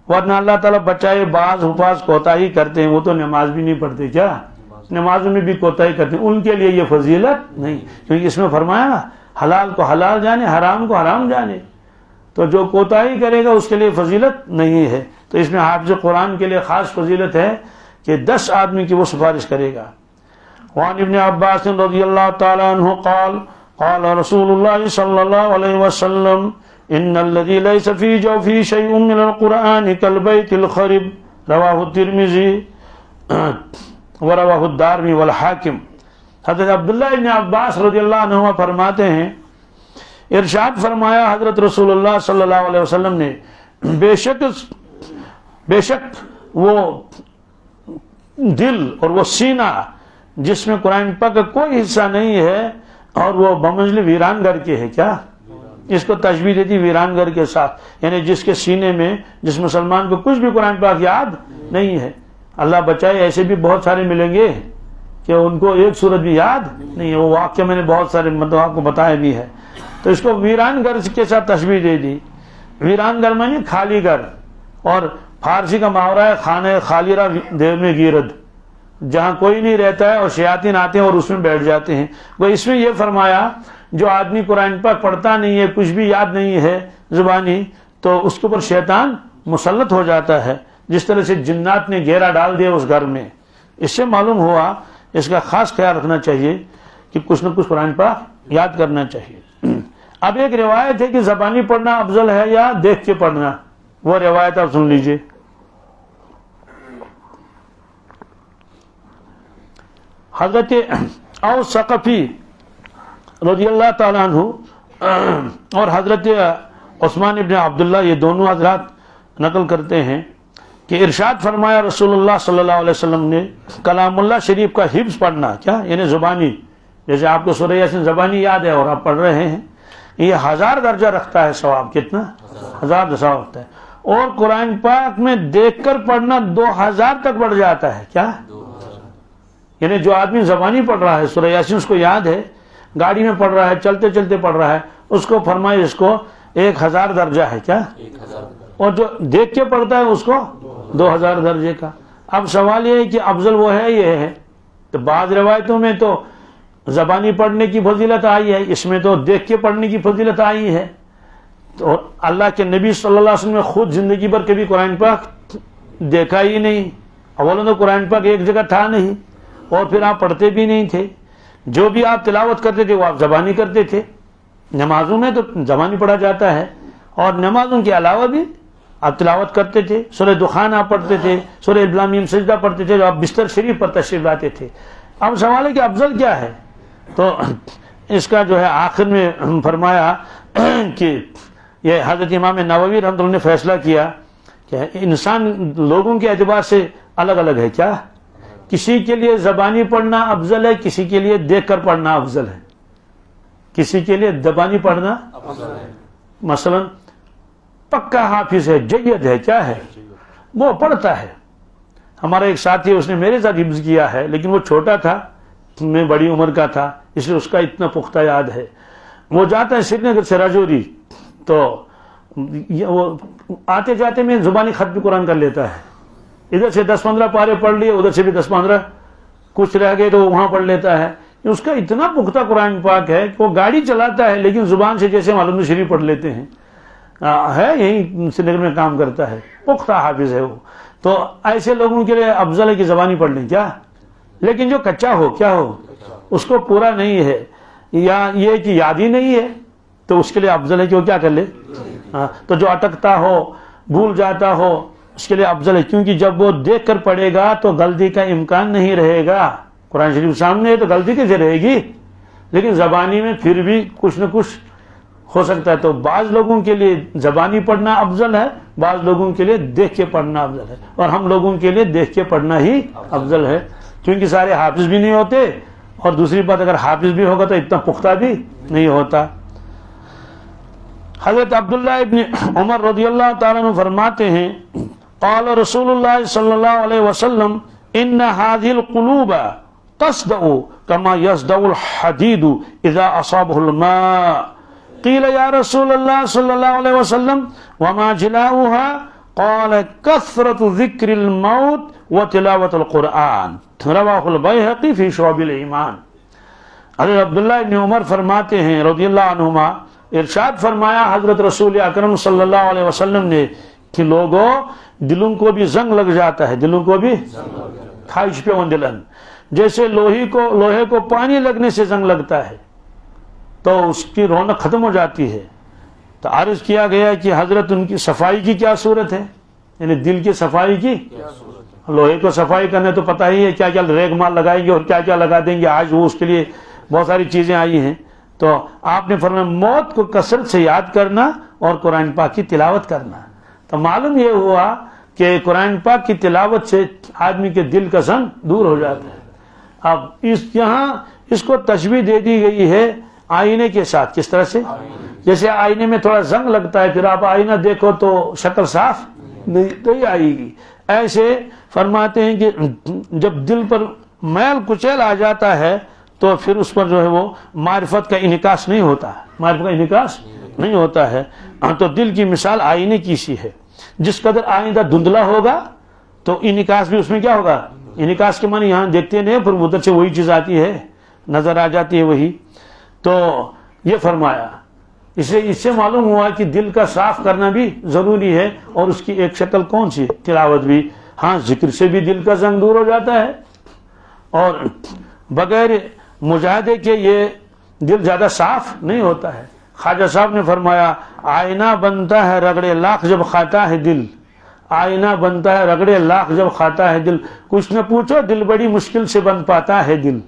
ورنہ اللہ تعالیٰ بچائے بعض حفاظ کوتاہی کرتے ہیں, وہ تو نماز بھی نہیں پڑھتے, کیا نمازوں میں بھی کوتاہی کرتے ہیں, ان کے لیے یہ فضیلت نہیں, کیونکہ اس میں فرمایا نا حلال کو حلال جانے حرام کو حرام جانے. تو جو کوتاہی کرے گا اس کے لیے فضیلت نہیں ہے. تو اس میں حافظ قرآن کے لیے خاص فضیلت ہے کہ 10 آدمی کی وہ سفارش کرے گا. وعن ابن عباس رضی اللہ تعالی عنہ قال قال رسول اللہ صلی اللہ علیہ وسلم ان الذي ليس في جوفه شيء من القرآن كالبيت الخرب رواہ الترمذی ورواه الدارمی والحاکم. حضرت عبداللہ ابن عباس رضی اللہ عنہ فرماتے ہیں ارشاد فرمایا حضرت رسول اللہ صلی اللہ علیہ وسلم نے بے شک وہ دل اور وہ سینہ جس میں قرآن پاک کا کوئی حصہ نہیں ہے اور وہ بمنزل ویران گھر کے ہے, کیا اس کو تشبیہ دیتی ویران گھر کے ساتھ, یعنی جس کے سینے میں جس مسلمان کو کچھ بھی قرآن پاک یاد نہیں ہے. اللہ بچائے ایسے بھی بہت سارے ملیں گے کہ ان کو ایک سورت بھی یاد نہیں ہے. وہ واقعہ میں نے بہت سارے مطلب آپ کو بتایا بھی ہے. تو اس کو ویران گھر کے ساتھ تشبیہ دے دی. ویران گھر میں خالی گھر, اور فارسی کا محاورہ ہے خانہ خالیرہ دیو میں گیرد, جہاں کوئی نہیں رہتا ہے اور شیاطین آتے ہیں اور اس میں بیٹھ جاتے ہیں. وہ اس میں یہ فرمایا جو آدمی قرآن پاک پڑھتا نہیں ہے, کچھ بھی یاد نہیں ہے زبانی, تو اس کے اوپر شیطان مسلط ہو جاتا ہے, جس طرح سے جنات نے گھیرا ڈال دیا اس گھر میں. اس سے معلوم ہوا اس کا خاص خیال رکھنا چاہیے کہ کچھ نہ کچھ قرآن پاک یاد کرنا چاہیے. اب ایک روایت ہے کہ زبانی پڑھنا افضل ہے یا دیکھ کے پڑھنا, وہ روایت آپ سن لیجئے. حضرت اوس ثقفی رضی اللہ تعالیٰ عنہ اور حضرت عثمان ابن عبداللہ یہ دونوں حضرات نقل کرتے ہیں کہ ارشاد فرمایا رسول اللہ صلی اللہ علیہ وسلم نے کلام اللہ شریف کا حفظ پڑھنا, کیا یعنی زبانی, جیسے آپ کو سورہ یاسین زبانی یاد ہے اور آپ پڑھ رہے ہیں, یہ 1000 درجہ رکھتا ہے ثواب. کتنا؟ 1000 ثواب رکھتا ہے. اور قرآن پاک میں دیکھ کر پڑھنا 2000 تک بڑھ جاتا ہے. کیا؟ یعنی جو آدمی زبانی پڑھ رہا ہے سورہ یاسین اس کو یاد ہے، گاڑی میں پڑھ رہا ہے، چلتے چلتے پڑھ رہا ہے، اس کو فرمائے اس کو 1000 درجہ ہے. کیا؟ اور جو دیکھ کے پڑھتا ہے اس کو 2000 درجے کا. اب سوال یہ ہے کہ افضل وہ ہے یہ ہے؟ تو بعض روایتوں میں تو زبانی پڑھنے کی فضیلت آئی ہے، اس میں تو دیکھ کے پڑھنے کی فضیلت آئی ہے. تو اللہ کے نبی صلی اللہ علیہ وسلم نے خود زندگی بھر کبھی قرآن پاک دیکھا ہی نہیں. اولا تو قرآن پاک ایک جگہ تھا نہیں، اور پھر آپ پڑھتے بھی نہیں تھے. جو بھی آپ تلاوت کرتے تھے وہ آپ زبانی کرتے تھے. نمازوں میں تو زبانی پڑھا جاتا ہے، اور نمازوں کے علاوہ بھی آپ تلاوت کرتے تھے. سورہ دخان آپ پڑھتے تھے، سورہ الف میم سجدہ پڑھتے تھے جو آپ بستر شریف پر تشریف لاتے تھے. اب سوال ہے کہ افضل کیا ہے؟ تو اس کا جو ہے آخر میں فرمایا کہ یہ حضرت امام نووی رحمۃ اللہ نے فیصلہ کیا کہ انسان لوگوں کے اعتبار سے الگ الگ ہے. کیا؟ کسی کے لیے زبانی پڑھنا افضل ہے، کسی کے لیے دیکھ کر پڑھنا افضل ہے. کسی کے لیے زبانی پڑھنا افضل ہے. مثلا پکا حافظ ہے، جید ہے، کیا ہے؟ وہ پڑھتا ہے. ہمارا ایک ساتھی اس نے میرے ساتھ حفظ کیا ہے، لیکن وہ چھوٹا تھا، میں بڑی عمر کا تھا، اس لیے اس کا اتنا پختہ یاد ہے. وہ جاتا ہے سری نگر سے راجوری، تو وہ آتے جاتے میں زبانی ختم قرآن کر لیتا ہے. ادھر سے 10-15 پارے پڑھ لیے، ادھر سے بھی 10-15 کچھ رہ گئے تو وہاں پڑھ لیتا ہے. اس کا اتنا پختہ قرآن پاک ہے کہ وہ گاڑی چلاتا ہے لیکن زبان سے جیسے معلوم شریف پڑھ لیتے ہیں. ہے یہیں سری نگر میں کام کرتا ہے، پختہ حافظ ہے وہ. تو ایسے لوگوں کے لیے افضل ہے کہ زبانی پڑھ لیں. کیا؟ لیکن جو کچا ہو، کیا ہو، اس کو پورا نہیں ہے یا یہ کہ یاد ہی نہیں ہے، تو اس کے لیے افضل ہے کہ وہ کیا کر لے. تو جو اٹکتا ہو، بھول جاتا ہو، اس کے لیے افضل ہے، کیونکہ جب وہ دیکھ کر پڑھے گا تو غلطی کا امکان نہیں رہے گا. قرآن شریف سامنے ہے تو غلطی کیسے رہے گی؟ لیکن زبانی میں پھر بھی کچھ نہ کچھ ہو سکتا ہے. تو بعض لوگوں کے لیے زبانی پڑھنا افضل ہے، بعض لوگوں کے لیے دیکھ کے پڑھنا افضل ہے، اور ہم لوگوں کے لیے دیکھ کے پڑھنا ہی افضل ہے، کیونکہ سارے حافظ بھی نہیں ہوتے، اور دوسری بات اگر حافظ بھی ہوگا تو اتنا پختہ بھی نہیں ہوتا. حضرت عبداللہ ابن عمر رضی اللہ تعالیٰ عنہ فرماتے ہیں قال رسول اللہ صلی اللہ علیہ وسلم ان هذه القلوب تصدع كما يصدع الحديد اذا اصابه الماء قيل يا رسول الله صلى الله عليه وسلم وما جلاؤها قال كثرة ذكر الموت وتلاوة القرآن رواه البيهقي في شعب الإيمان. حضرت عبداللہ ابن عمر فرماتے ہیں رضی اللہ عنہما، ارشاد فرمایا حضرت رسول اکرم صلی اللہ علیہ وسلم نے کہ لوگوں دلوں کو بھی زنگ لگ جاتا ہے، دلوں کو بھی خواہش پہ دلن، جیسے لوہے کو پانی لگنے سے زنگ لگتا ہے تو اس کی رونق ختم ہو جاتی ہے. تو عرض کیا گیا کہ حضرت ان کی صفائی کی کیا صورت ہے، یعنی دل کی صفائی کی. لوہے کو صفائی کرنے تو پتہ ہی ہے کیا کیا ریگ مال لگائیں گے اور کیا کیا لگا دیں گے، آج وہ اس کے لیے بہت ساری چیزیں آئی ہیں. تو آپ نے فرمایا موت کو کثرت سے یاد کرنا اور قرآن پاک کی تلاوت کرنا. تو معلوم یہ ہوا کہ قرآن پاک کی تلاوت سے آدمی کے دل کا زنگ دور ہو جاتا ہے. اب یہاں اس کو تشبیہ دے دی گئی ہے آئینے کے ساتھ. کس طرح سے؟ جیسے آئینے میں تھوڑا زنگ لگتا ہے، پھر آپ آئینہ دیکھو تو شکل صاف نہیں آئے گی. ایسے فرماتے ہیں کہ جب دل پر میل کچیل آ جاتا ہے تو پھر اس پر جو ہے وہ معرفت کا انعکاس نہیں ہوتا ہے، معرفت کا انعکاس نہیں ہوتا ہے. تو دل کی مثال آئینے کی سی ہے، جس قدر آئینہ دھندلا ہوگا تو انعکاس بھی اس میں کیا ہوگا. انعکاس کے معنی یہاں دیکھتے نہیں، پھر ادھر سے وہی چیز آتی ہے، نظر آ جاتی ہے وہی. تو یہ فرمایا، اس سے معلوم ہوا کہ دل کا صاف کرنا بھی ضروری ہے، اور اس کی ایک شکل کون سی؟ تلاوت بھی. ہاں ذکر سے بھی دل کا زنگ دور ہو جاتا ہے، اور بغیر مجاہدے کے یہ دل زیادہ صاف نہیں ہوتا ہے. خواجہ صاحب نے فرمایا آئینہ بنتا ہے رگڑے لاکھ جب کھاتا ہے دل، آئینہ بنتا ہے رگڑے لاکھ جب کھاتا ہے دل، کچھ نہ پوچھو دل بڑی مشکل سے بن پاتا ہے دل.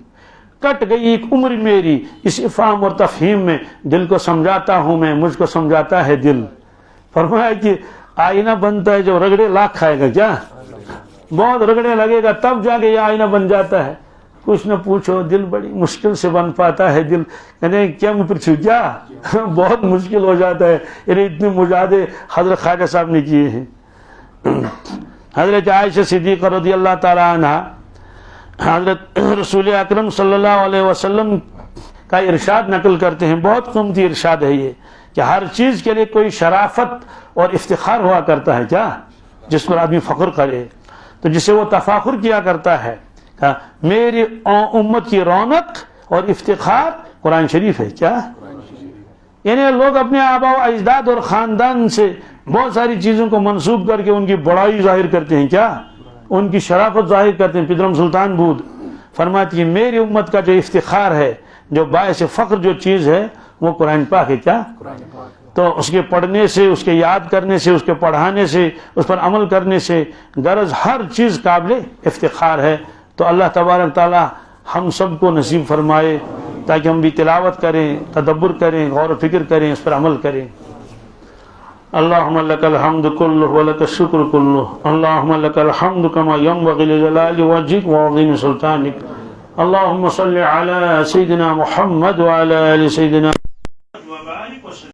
کٹ گئی ایک عمر میری اس افہام اور تفہیم میں، دل کو سمجھاتا ہوں میں مجھ کو سمجھاتا ہے دل. فرمایا کہ آئینہ بنتا ہے جب رگڑے لاکھ کھائے گا. کیا؟ بہت رگڑے لگے گا تب جا کے یہ آئینہ بن جاتا ہے. کچھ نہ پوچھو، دل بڑی مشکل سے بن پاتا ہے. دل یعنی کیا میں پوچھوں کیا بہت مشکل ہو جاتا ہے. یعنی اتنے مجاہدے حضرت خواجہ صاحب نے کیے ہیں. حضرت عائشہ صدیقہ رضی اللہ تعالی عنہ حضرت رسول اکرم صلی اللہ علیہ وسلم کا ارشاد نقل کرتے ہیں. بہت قیمتی ارشاد ہے یہ کہ ہر چیز کے لیے کوئی شرافت اور افتخار ہوا کرتا ہے کیا، جس پر آدمی فخر کرے، تو جسے وہ تفاخر کیا کرتا ہے. میری امت کی رونق اور افتخار قرآن شریف ہے کیا. یعنی لوگ اپنے آبا و اجداد اور خاندان سے بہت ساری چیزوں کو منسوب کر کے ان کی بڑائی ظاہر کرتے ہیں کیا، ان کی شرافت ظاہر کرتے ہیں. پدرم سلطان بود فرماتی ہے میری امت کا جو افتخار ہے، جو باعث فخر جو چیز ہے، وہ قرآن پاک ہے کیا. تو اس کے پڑھنے سے، اس کے یاد کرنے سے، اس کے پڑھانے سے، اس پر عمل کرنے سے غرض ہر چیز قابل افتخار ہے. تو اللہ تبارک تعالی ہم سب کو نصیب فرمائے تاکہ ہم بھی تلاوت کریں، تدبر کریں، غور و فکر کریں، اس پر عمل کریں. اللہم لک الحمد کلہ ولک الشکر کلہ، اللہم لک الحمد کما ینبغی لجلال وجہک وعظیم سلطانک. اللہم صل علی سیدنا محمد وعلی آل سیدنا